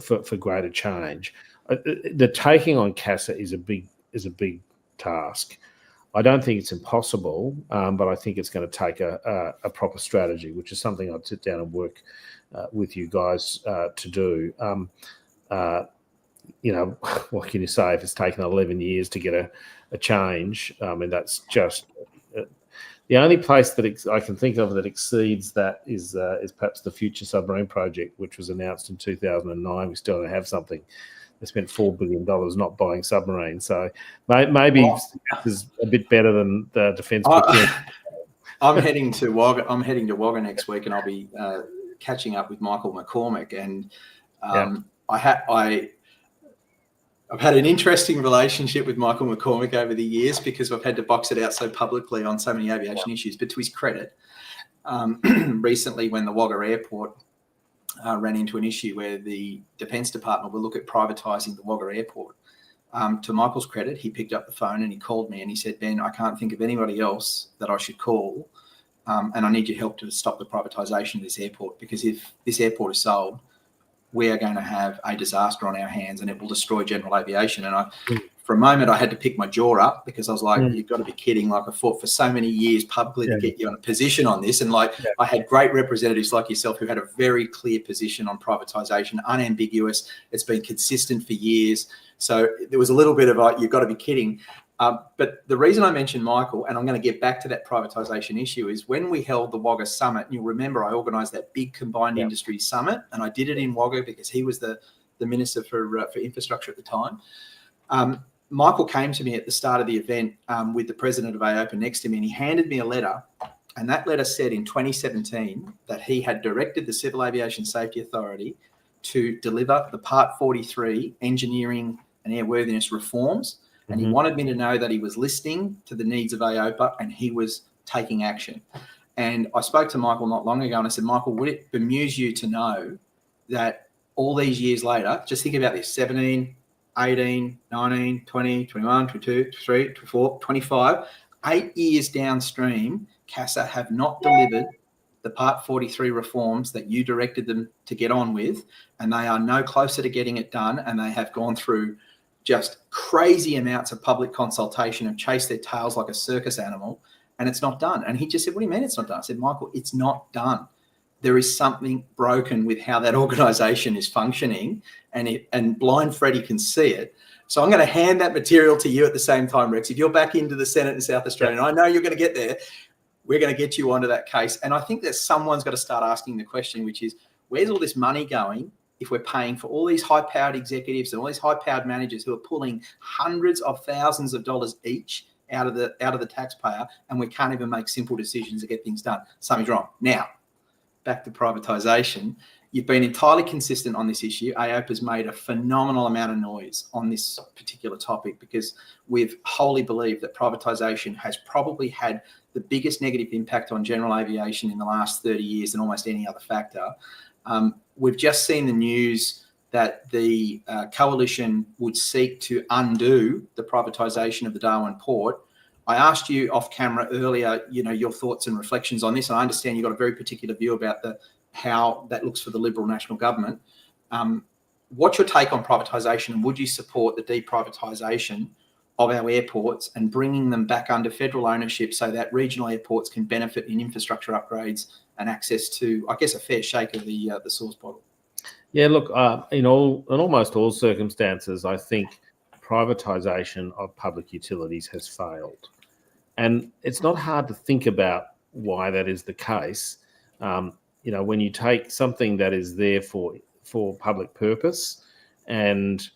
for greater change. The taking on CASA is a big task. I don't think it's impossible, but I think it's going to take a proper strategy, which is something I'd sit down and work with you guys to do. What can you say if it's taken 11 years to get a change? I mean, that's just the only place that I can think of that exceeds that is perhaps the Future Submarine Project, which was announced in 2009. We still don't have something. They spent $4 billion not buying submarines. So maybe this is a bit better than the defence. I'm heading to Wagga next week, and I'll be catching up with Michael McCormack. And I've had an interesting relationship with Michael McCormack over the years because I've had to box it out so publicly on so many aviation issues. But to his credit, recently when the Wagga Airport ran into an issue where the Defence Department will look at privatising the Wagga Airport, to Michael's credit, he picked up the phone and he called me and he said, "Ben, I can't think of anybody else that I should call, and I need your help to stop the privatisation of this airport, because if this airport is sold, we are going to have a disaster on our hands and it will destroy general aviation." And for a moment, I had to pick my jaw up because I was like, "You've got to be kidding." Like, I fought for so many years publicly to get you on a position on this. And I had great representatives like yourself who had a very clear position on privatisation, unambiguous. It's been consistent for years. So there was a little bit of like, "You've got to be kidding." But the reason I mentioned Michael, and I'm going to get back to that privatisation issue, is when we held the Wagga Summit, and you'll remember I organised that big combined industry summit, and I did it in Wagga because he was the Minister for Infrastructure at the time. Michael came to me at the start of the event with the President of AOPA next to me, and he handed me a letter, and that letter said in 2017 that he had directed the Civil Aviation Safety Authority to deliver the Part 43 engineering and airworthiness reforms. And he wanted me to know that he was listening to the needs of AOPA and he was taking action. And I spoke to Michael not long ago and I said, "Michael, would it bemuse you to know that all these years later, just think about this, 17, 18, 19, 20, 21, 22, 23, 24, 25, 8 years downstream, CASA have not delivered the Part 43 reforms that you directed them to get on with, and they are no closer to getting it done, and they have gone through just crazy amounts of public consultation and chased their tails like a circus animal, and it's not done." And he just said, "What do you mean it's not done?" I said, "Michael, it's not done. There is something broken with how that organisation is functioning, and blind Freddie can see it." So I'm going to hand that material to you at the same time, Rex. If you're back into the Senate in South Australia, and I know you're going to get there, we're going to get you onto that case. And I think that someone's got to start asking the question, which is, where's all this money going if we're paying for all these high-powered executives and all these high-powered managers who are pulling hundreds of thousands of dollars each out of the taxpayer, and we can't even make simple decisions to get things done? Something's wrong. Now, back to privatisation. You've been entirely consistent on this issue. AOPA's made a phenomenal amount of noise on this particular topic because we've wholly believed that privatisation has probably had the biggest negative impact on general aviation in the last 30 years than almost any other factor. We've just seen the news that the coalition would seek to undo the privatisation of the Darwin port. I asked you off camera earlier, your thoughts and reflections on this, and I understand you've got a very particular view about how that looks for the Liberal National Government. What's your take on privatisation, and would you support the deprivatisation of our airports and bringing them back under federal ownership so that regional airports can benefit in infrastructure upgrades and access to, I guess, a fair shake of the source bottle. Yeah, look, in almost all circumstances, I think privatisation of public utilities has failed. And it's not hard to think about why that is the case. When you take something that is there for public purpose and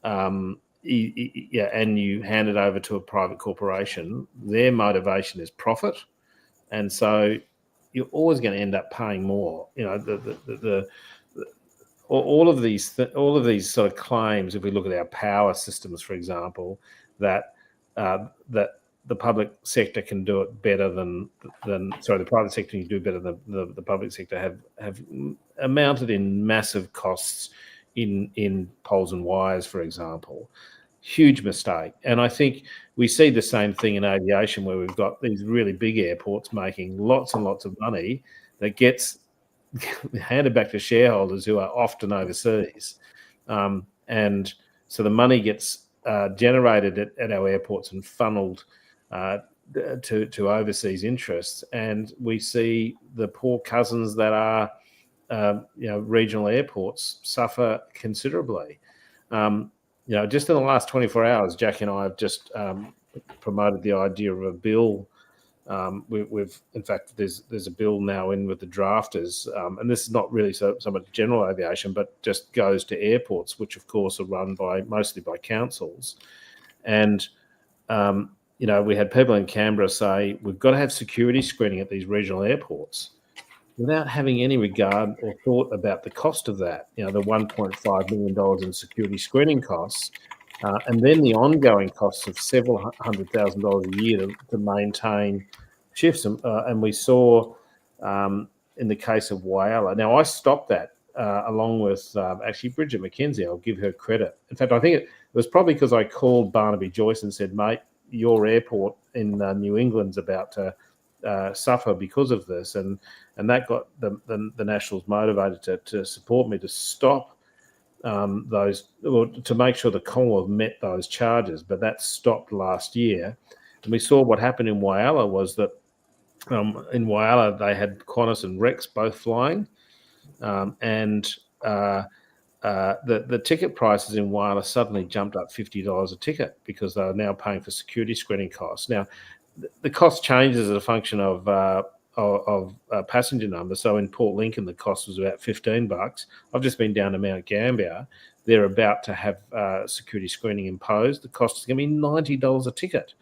and you hand it over to a private corporation, their motivation is profit, and so you're always going to end up paying more. All of these sort of claims, if we look at our power systems, for example, that the public sector can do it better than the private sector can do better than the public sector have amounted in massive costs in poles and wires, for example. Huge mistake. And I think we see the same thing in aviation, where we've got these really big airports making lots and lots of money that gets handed back to shareholders who are often overseas. And so the money gets generated at our airports and funneled to overseas interests. And we see the poor cousins that are regional airports suffer considerably. Just in the last 24 hours, Jackie and I have just promoted the idea of a bill. In fact, there's a bill now in with the drafters, and this is not really so much general aviation, but just goes to airports, which of course are run mostly by councils. And we had people in Canberra say we've got to have security screening at these regional airports, without having any regard or thought about the cost of that. The $1.5 million in security screening costs. And then the ongoing costs of several $100,000 a year to maintain shifts. And we saw in the case of Whyalla. Now, I stopped that along with actually Bridget McKenzie. I'll give her credit. In fact, I think it was probably because I called Barnaby Joyce and said, mate, your airport in New England's about to suffer because of this. And that got the Nationals motivated to support me to stop to make sure the Commonwealth met those charges, but that stopped last year. And we saw what happened in Whyalla was that in Whyalla they had Qantas and Rex both flying, and the ticket prices in Whyalla suddenly jumped up $50 a ticket because they are now paying for security screening costs. Now, the cost changes as a function of passenger numbers. So in Port Lincoln, the cost was about $15. I've just been down to Mount Gambier. They're about to have security screening imposed. The cost is going to be $90 a ticket.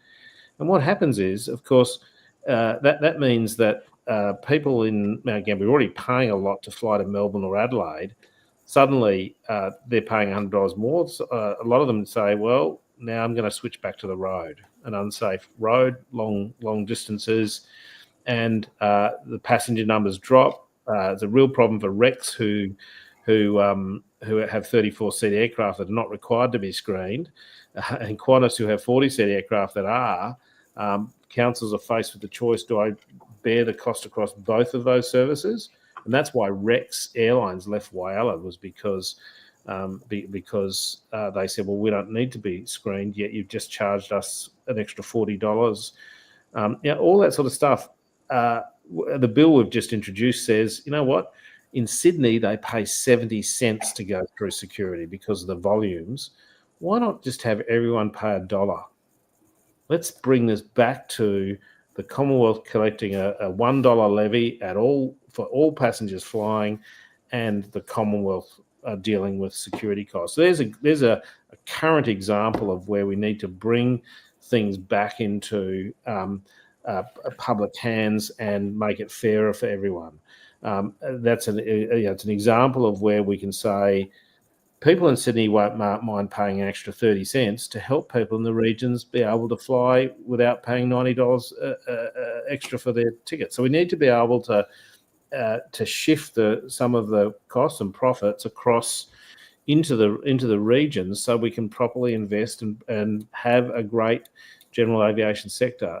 And what happens is, of course, that means that people in Mount Gambier are already paying a lot to fly to Melbourne or Adelaide. Suddenly, they're paying $100 more. So, a lot of them say, well, now I'm going to switch back to the road, an unsafe road, long distances. And the passenger numbers drop. It's a real problem for Rex, who have 34-seat aircraft that are not required to be screened, and Qantas, who have 40-seat aircraft that are. Councils are faced with the choice: do I bear the cost across both of those services? And that's why Rex Airlines left Whyalla, was because they said, well, we don't need to be screened, yet you've just charged us an extra $40. All that sort of stuff. The bill we've just introduced says, you know what? In Sydney, they pay 70 cents to go through security because of the volumes. Why not just have everyone pay $1? Let's bring this back to the Commonwealth collecting a $1 levy for all passengers flying, and the Commonwealth dealing with security costs. So there's a current example of where we need to bring things back into public hands and make it fairer for everyone. It's an example of where we can say people in Sydney won't mind paying an extra 30 cents to help people in the regions be able to fly without paying $90 extra for their ticket. So we need to be able to shift some of the costs and profits across into the regions, so we can properly invest and have a great general aviation sector.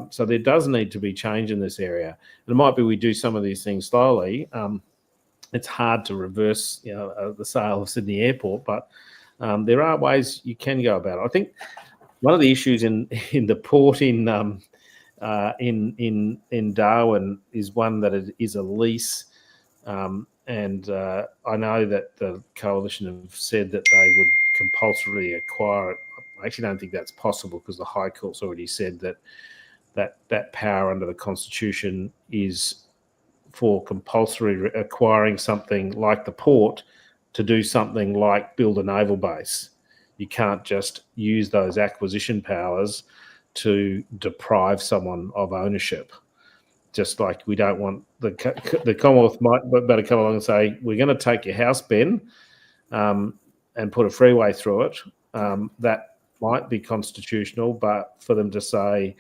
So there does need to be change in this area. And it might be we do some of these things slowly. It's hard to reverse, the sale of Sydney Airport, but there are ways you can go about it. I think one of the issues in the port in Darwin is one that it is a lease, and I know that the coalition have said that they would compulsorily acquire it. I actually don't think that's possible because the High Court's already said that power under the Constitution is for compulsory acquiring something like the port to do something like build a naval base. You can't just use those acquisition powers to deprive someone of ownership. Just like we don't want the Commonwealth might better come along and say, we're going to take your house, Ben, and put a freeway through it. That might be constitutional, but for them to say,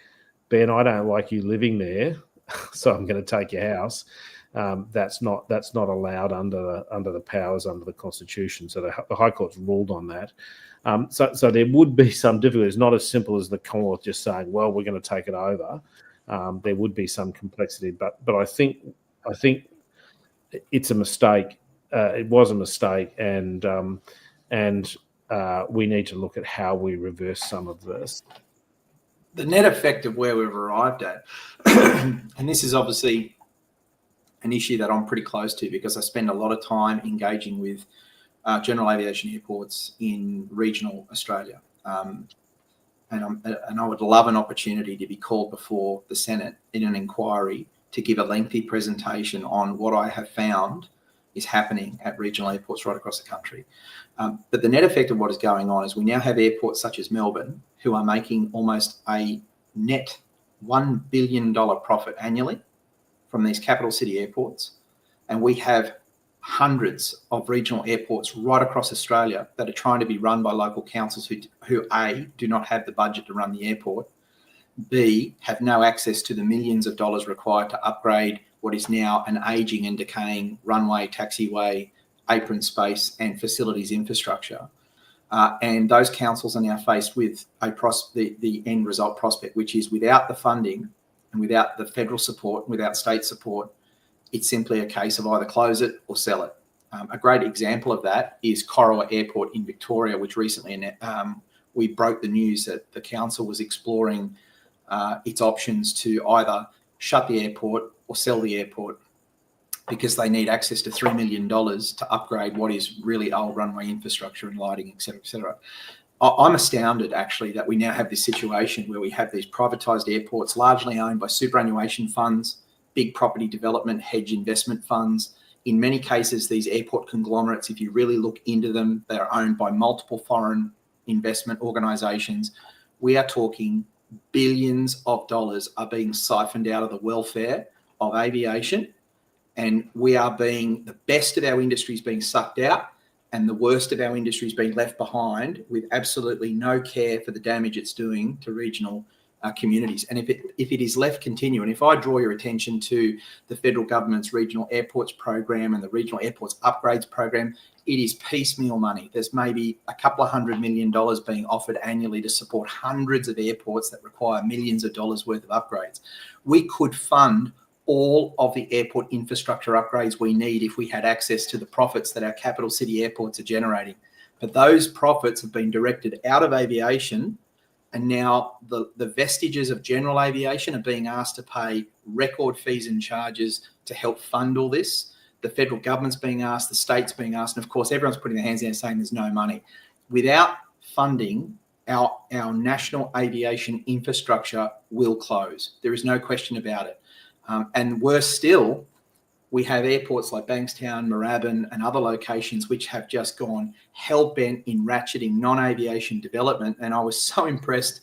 Ben, I don't like you living there, so I'm going to take your house. That's not allowed under the powers under the Constitution. So the High Court's ruled on that. So there would be some difficulty. It's not as simple as the Commonwealth just saying, well, we're going to take it over. There would be some complexity, but I think it's a mistake. It was a mistake, and we need to look at how we reverse some of this. The net effect of where we've arrived at, and this is obviously an issue that I'm pretty close to because I spend a lot of time engaging with general aviation airports in regional Australia. And I would love an opportunity to be called before the Senate in an inquiry to give a lengthy presentation on what I have found is happening at regional airports right across the country. But the net effect of what is going on is we now have airports such as Melbourne who are making almost a net $1 billion profit annually from these capital city airports. And we have hundreds of regional airports right across Australia that are trying to be run by local councils who A, do not have the budget to run the airport, B, have no access to the millions of dollars required to upgrade what is now an ageing and decaying runway, taxiway, apron space and facilities infrastructure. And those councils are now faced with the end result prospect, which is without the funding and without the federal support, without state support, it's simply a case of either close it or sell it. A great example of that is Corowa Airport in Victoria, which recently we broke the news that the council was exploring its options to either shut the airport or sell the airport because they need access to $3 million to upgrade what is really old runway infrastructure and lighting, et cetera, et cetera. I'm astounded, actually, that we now have this situation where we have these privatised airports largely owned by superannuation funds, big property development, hedge investment funds. In many cases, these airport conglomerates, if you really look into them, they are owned by multiple foreign investment organisations. We are talking billions of dollars are being siphoned out of the welfare of aviation, and we are being, the best of our industries being sucked out and the worst of our industries being left behind with absolutely no care for the damage it's doing to regional communities. And if it is left continue, and if I draw your attention to the federal government's regional airports program and the regional airports upgrades program, it is piecemeal money. There's maybe a couple of $100 million being offered annually to support hundreds of airports that require millions of dollars worth of upgrades. We could fund all of the airport infrastructure upgrades we need if we had access to the profits that our capital city airports are generating. But those profits have been directed out of aviation, and now the vestiges of general aviation are being asked to pay record fees and charges to help fund all this. The federal government's being asked, the state's being asked, and of course everyone's putting their hands down saying there's no money. Without funding, our national aviation infrastructure will close. There is no question about it. And worse still, we have airports like Bankstown, Moorabbin and other locations which have just gone hell-bent in ratcheting non-aviation development. And I was so impressed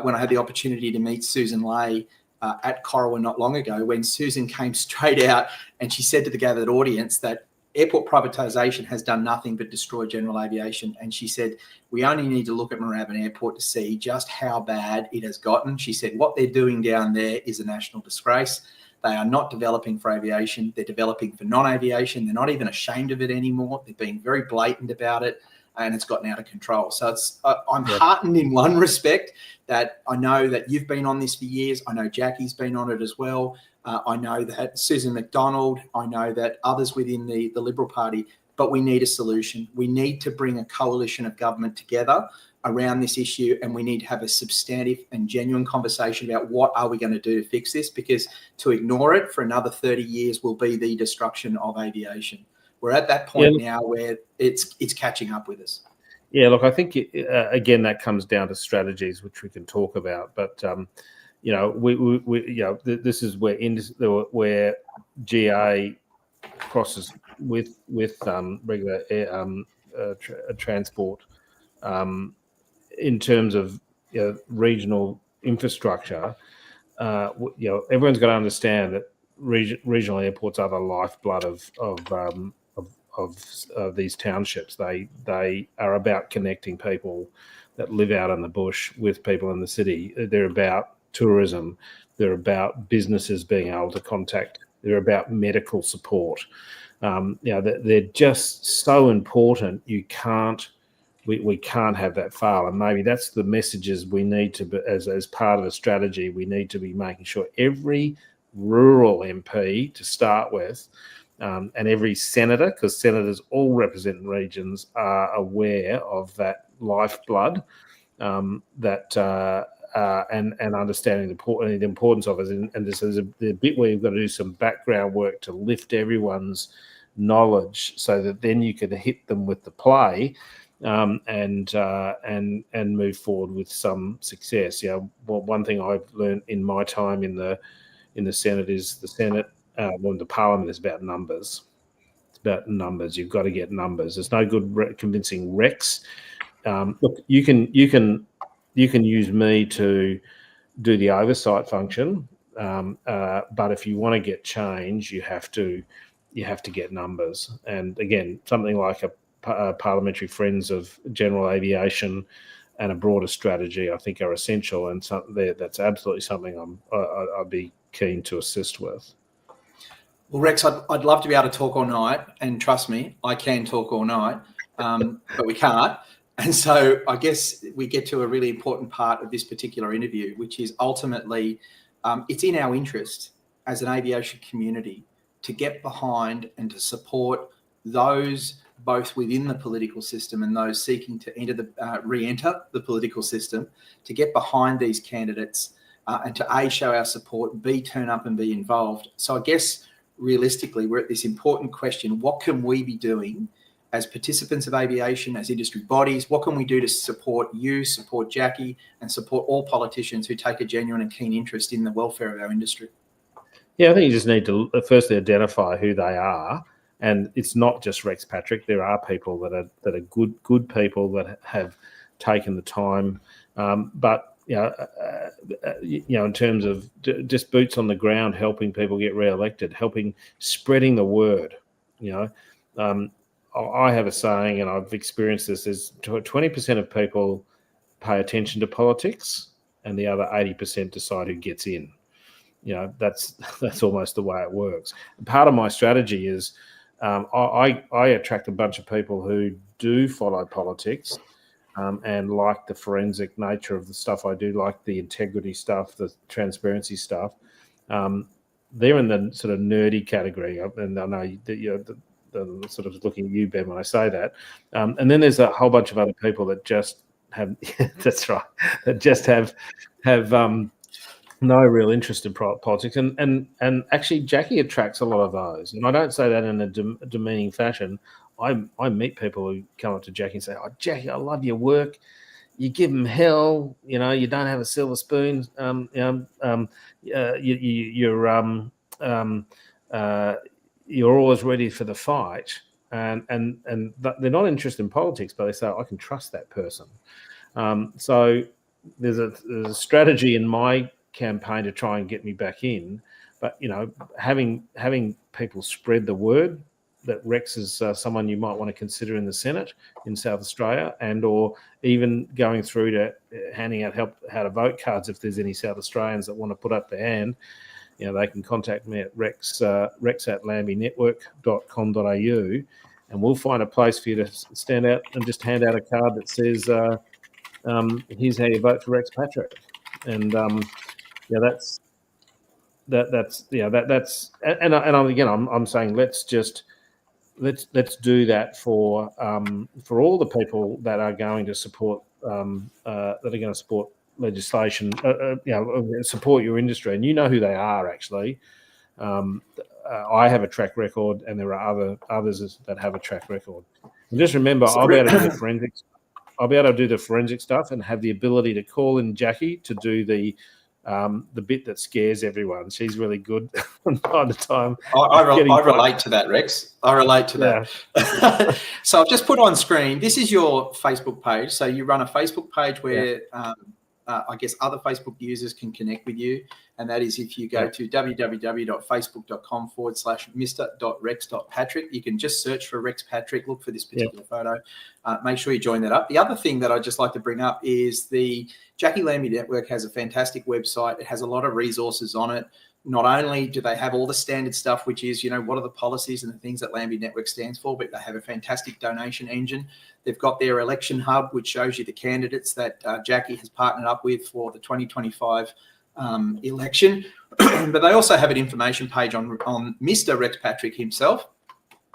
when I had the opportunity to meet Susan Lay at Corowa not long ago, when Susan came straight out and she said to the gathered audience that airport privatisation has done nothing but destroy general aviation. And she said, we only need to look at Moorabbin Airport to see just how bad it has gotten. She said, what they're doing down there is a national disgrace. They are not developing for aviation. They're developing for non-aviation. They're not even ashamed of it anymore. They're being very blatant about it, and it's gotten out of control. So I'm heartened in one respect that I know that you've been on this for years. I know Jackie's been on it as well. I know that Susan McDonald, I know that others within the Liberal Party, but we need a solution. We need to bring a coalition of government together around this issue, and we need to have a substantive and genuine conversation about what are we going to do to fix this, because to ignore it for another 30 years will be the destruction of aviation. We're at that point now where it's catching up with us. Yeah, look, I think again that comes down to strategies, which we can talk about. But you know, this is where GA crosses with regular transport in terms of regional infrastructure. Everyone's got to understand that regional airports are the lifeblood of these townships. They are about connecting people that live out in the bush with people in the city. They're about tourism. They're about businesses being able to contact. They're about medical support. They're just so important. We can't have that fail. And maybe that's the messages we need to be, as part of the strategy, we need to be making sure every rural MP to start with, and every senator, because senators all represent regions, are aware of that lifeblood, and understanding the importance of it. And this is the bit where you've got to do some background work to lift everyone's knowledge, so that then you can hit them with the play, and move forward with some success. One thing I've learned in my time in the Senate is the Parliament is about numbers. It's about numbers. You've got to get numbers. There's no good convincing Rex. Look, you can use me to do the oversight function, but if you want to get change, you have to get numbers. And again, something like a parliamentary friends of general aviation and a broader strategy, I think, are essential, and that's absolutely something I'd be keen to assist with. Well, Rex, I'd love to be able to talk all night, and trust me, I can talk all night, but we can't. And so I guess we get to a really important part of this particular interview, which is ultimately it's in our interest as an aviation community to get behind and to support those both within the political system and those seeking to re-enter the political system, to get behind these candidates and to A, show our support, B, turn up and be involved. So I guess realistically, we're at this important question: what can we be doing as participants of aviation, as industry bodies? What can we do to support you, support Jackie, and support all politicians who take a genuine and keen interest in the welfare of our industry? Yeah, I think you just need to firstly identify who they are. And it's not just Rex Patrick. There are people that are good people that have taken the time. But in terms of just boots on the ground, helping people get re-elected, spreading the word. I have a saying, and I've experienced this: is 20% of people pay attention to politics, and the other 80% decide who gets in. That's almost the way it works. And part of my strategy is I attract a bunch of people who do follow politics and like the forensic nature of the stuff I do, like the integrity stuff, the transparency stuff. They're in the sort of nerdy category, and I know that the sort of looking at you, Ben, when I say that. And then there's a whole bunch of other people that just have that's right, that just have no real interest in politics, and actually Jackie attracts a lot of those, and I don't say that in a demeaning fashion. I meet people who come up to Jackie and say, "Oh, Jackie, I love your work. You give them hell. You don't have a silver spoon. You're always ready for the fight." And they're not interested in politics, but they say, "I can trust that person." So there's a strategy in my campaign to try and get me back in, but having people spread the word that Rex is someone you might want to consider in the Senate in South Australia, and or even going through to handing out how to vote cards. If there's any South Australians that want to put up their hand, they can contact me at rex@lambynetwork.com.au, and we'll find a place for you to stand out and just hand out a card that says here's how you vote for Rex Patrick. And I'm saying let's just let's do that for all the people that are going to support legislation, support your industry, and you know who they are actually. I have a track record, and there are others that have a track record. And just remember, I'll be able to do the forensics. I'll be able to do the forensic stuff and have the ability to call in Jackie to do the bit that scares everyone. She's really good by the time. I relate to that, Rex. I relate to that. Yeah. So I've just put on screen, this is your Facebook page. So you run a Facebook page where I guess other Facebook users can connect with you. And that is if you go to www.facebook.com/mr.rex.patrick. You can just search for Rex Patrick, look for this particular photo. Make sure you join that up. The other thing that I'd just like to bring up is the Jackie Lambie Network has a fantastic website. It has a lot of resources on it. Not only do they have all the standard stuff, which is, what are the policies and the things that Lambie Network stands for, but they have a fantastic donation engine. They've got their election hub, which shows you the candidates that Jackie has partnered up with for the 2025 election. But they also have an information page on Mr. Rex Patrick himself.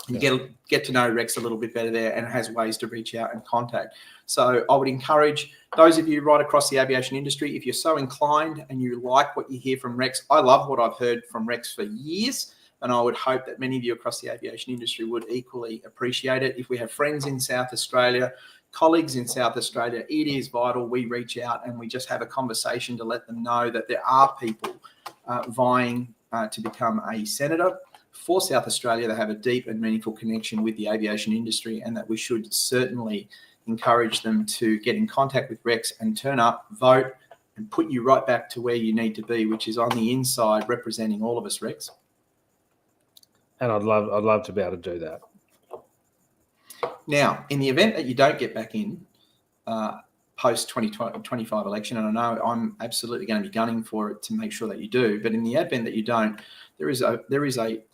You get to know Rex a little bit better there, and it has ways to reach out and contact. So I would encourage those of you right across the aviation industry, if you're so inclined and you like what you hear from Rex, I love what I've heard from Rex for years, and I would hope that many of you across the aviation industry would equally appreciate it. If we have friends in South Australia, colleagues in South Australia, it is vital we reach out and we just have a conversation to let them know that there are people vying to become a senator for South Australia that have a deep and meaningful connection with the aviation industry, and that we should certainly encourage them to get in contact with Rex and turn up, vote, and put you right back to where you need to be, which is on the inside representing all of us, Rex. And I'd love to be able to do that. Now, in the event that you don't get back in post 2025 election, and I know I'm absolutely going to be gunning for it to make sure that you do, but in the event that you don't, there is a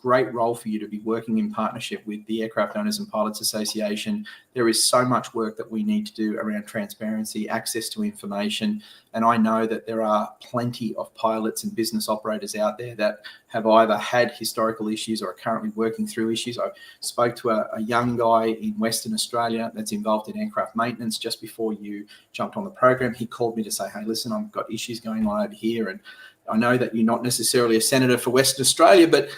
great role for you to be working in partnership with the Aircraft Owners and Pilots Association. There is so much work that we need to do around transparency, access to information, and I know that there are plenty of pilots and business operators out there that have either had historical issues or are currently working through issues. I spoke to a young guy in Western Australia that's involved in aircraft maintenance just before you jumped on the program. He called me to say, hey, listen, I've got issues going on over here, and I know that you're not necessarily a senator for Western Australia, but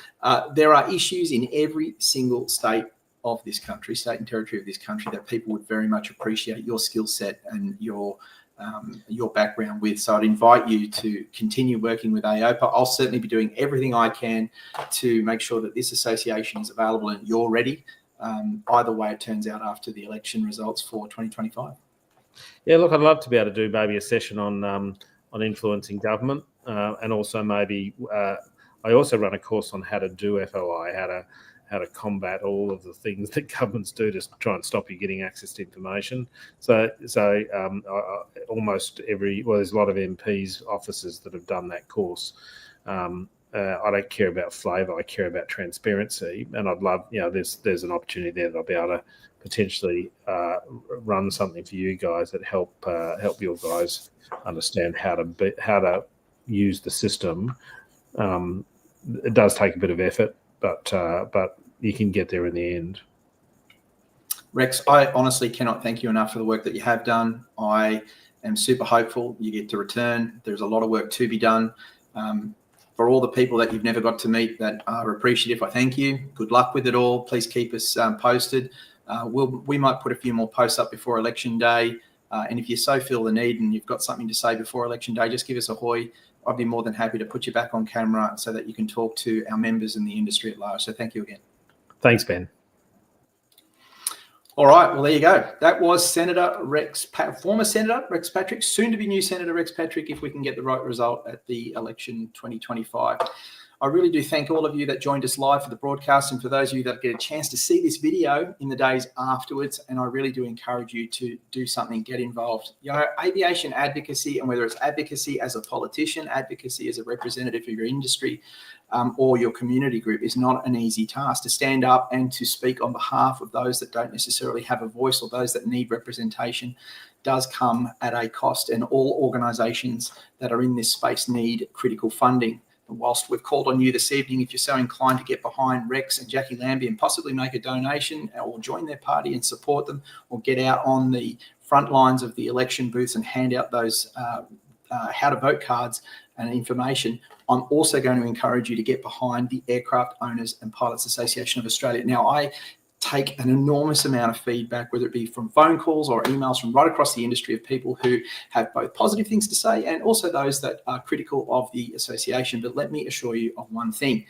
there are issues in every single state of this country, state and territory of this country, that people would very much appreciate your skill set and your background with. So I'd invite you to continue working with AOPA. I'll certainly be doing everything I can to make sure that this association is available and you're ready, either way it turns out after the election results for 2025. Yeah, look, I'd love to be able to do maybe a session on influencing government. And also maybe I also run a course on how to do FOI, how to combat all of the things that governments do to try and stop you getting access to information. So almost there's a lot of MPs' offices that have done that course. I don't care about flavour, I care about transparency, and I'd love, there's an opportunity there that I'll be able to potentially run something for you guys that help your guys understand how to use the system. It does take a bit of effort, but you can get there in the end. Rex, I honestly cannot thank you enough for the work that you have done. I am super hopeful you get to return. There's a lot of work to be done. For all the people that you've never got to meet that are appreciative, I thank you. Good luck with it all. Please keep us posted. We might put a few more posts up before election day. And if you so feel the need and you've got something to say before election day, just give us a hoy. I'd be more than happy to put you back on camera so that you can talk to our members in the industry at large. So thank you again. Thanks, Ben. All right, well, there you go. That was former Senator Rex Patrick, soon to be new Senator Rex Patrick, if we can get the right result at the election 2025. I really do thank all of you that joined us live for the broadcast, and for those of you that get a chance to see this video in the days afterwards. And I really do encourage you to do something, get involved. Aviation advocacy, and whether it's advocacy as a politician, advocacy as a representative of your industry, or your community group, is not an easy task. To stand up and to speak on behalf of those that don't necessarily have a voice or those that need representation does come at a cost, and all organisations that are in this space need critical funding. whilst we've called on you this evening, if you're so inclined to get behind Rex and Jackie Lambie and possibly make a donation or join their party and support them, or get out on the front lines of the election booths and hand out those how to vote cards and information, I'm also going to encourage you to get behind the Aircraft Owners and Pilots Association of Australia. Now, I take an enormous amount of feedback, whether it be from phone calls or emails from right across the industry, of people who have both positive things to say and also those that are critical of the association. But let me assure you of one thing.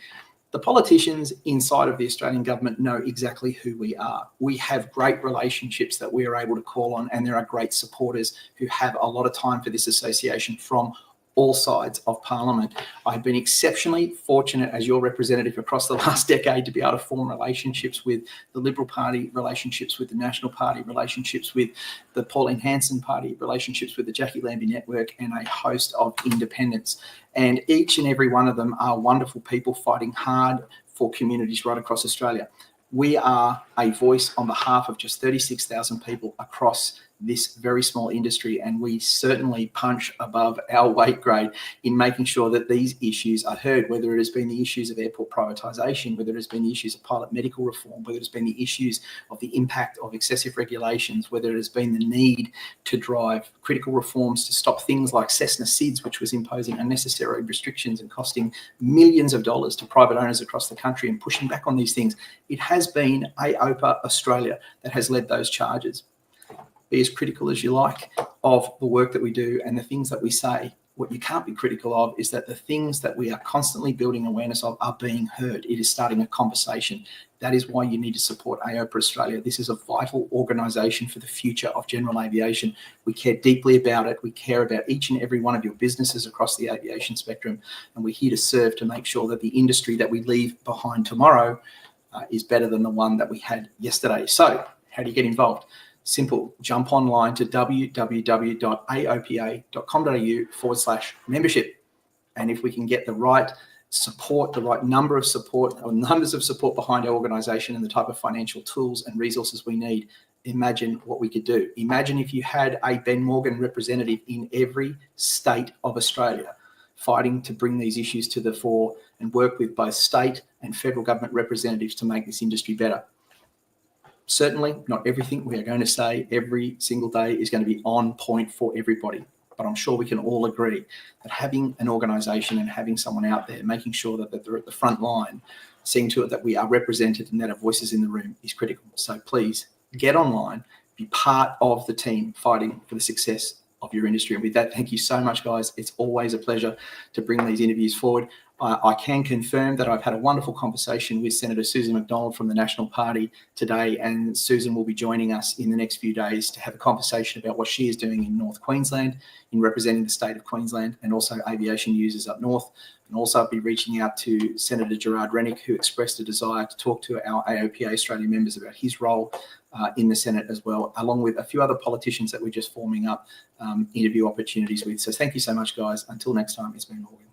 The politicians inside of the Australian government know exactly who we are. We have great relationships that we are able to call on, and there are great supporters who have a lot of time for this association from all sides of Parliament. I've been exceptionally fortunate as your representative across the last decade to be able to form relationships with the Liberal Party, relationships with the National Party, relationships with the Pauline Hanson Party, relationships with the Jackie Lambie Network, and a host of independents. And each and every one of them are wonderful people fighting hard for communities right across Australia. We are a voice on behalf of just 36,000 people across this very small industry, and we certainly punch above our weight grade in making sure that these issues are heard, whether it has been the issues of airport privatisation, whether it has been the issues of pilot medical reform, whether it's been the issues of the impact of excessive regulations, whether it has been the need to drive critical reforms to stop things like Cessna SIDS, which was imposing unnecessary restrictions and costing millions of dollars to private owners across the country, and pushing back on these things. It has been AOPA Australia that has led those charges. Be as critical as you like of the work that we do and the things that we say. What you can't be critical of is that the things that we are constantly building awareness of are being heard. It is starting a conversation. That is why you need to support AOPA Australia. This is a vital organisation for the future of general aviation. We care deeply about it. We care about each and every one of your businesses across the aviation spectrum, and we're here to serve to make sure that the industry that we leave behind tomorrow is better than the one that we had yesterday. So how do you get involved? Simple. Jump online to www.aopa.com.au/membership. And if we can get the right support, the right number of support, or numbers of support behind our organisation, and the type of financial tools and resources we need, imagine what we could do. Imagine if you had a Ben Morgan representative in every state of Australia fighting to bring these issues to the fore and work with both state and federal government representatives to make this industry better. Certainly not everything we are going to say every single day is going to be on point for everybody, but I'm sure we can all agree that having an organisation and having someone out there making sure that they're at the front line, seeing to it that we are represented and that our voices in the room is critical. So please get online, be part of the team fighting for the success of your industry. And with that, thank you so much, guys. It's always a pleasure to bring these interviews forward. I can confirm that I've had a wonderful conversation with Senator Susan McDonald from the National Party today, and Susan will be joining us in the next few days to have a conversation about what she is doing in North Queensland in representing the state of Queensland and also aviation users up north. And also I'll be reaching out to Senator Gerard Rennick, who expressed a desire to talk to our AOPA Australia members about his role in the Senate as well, along with a few other politicians that we're just forming up interview opportunities with. So thank you so much, guys. Until next time, it's been Morgan.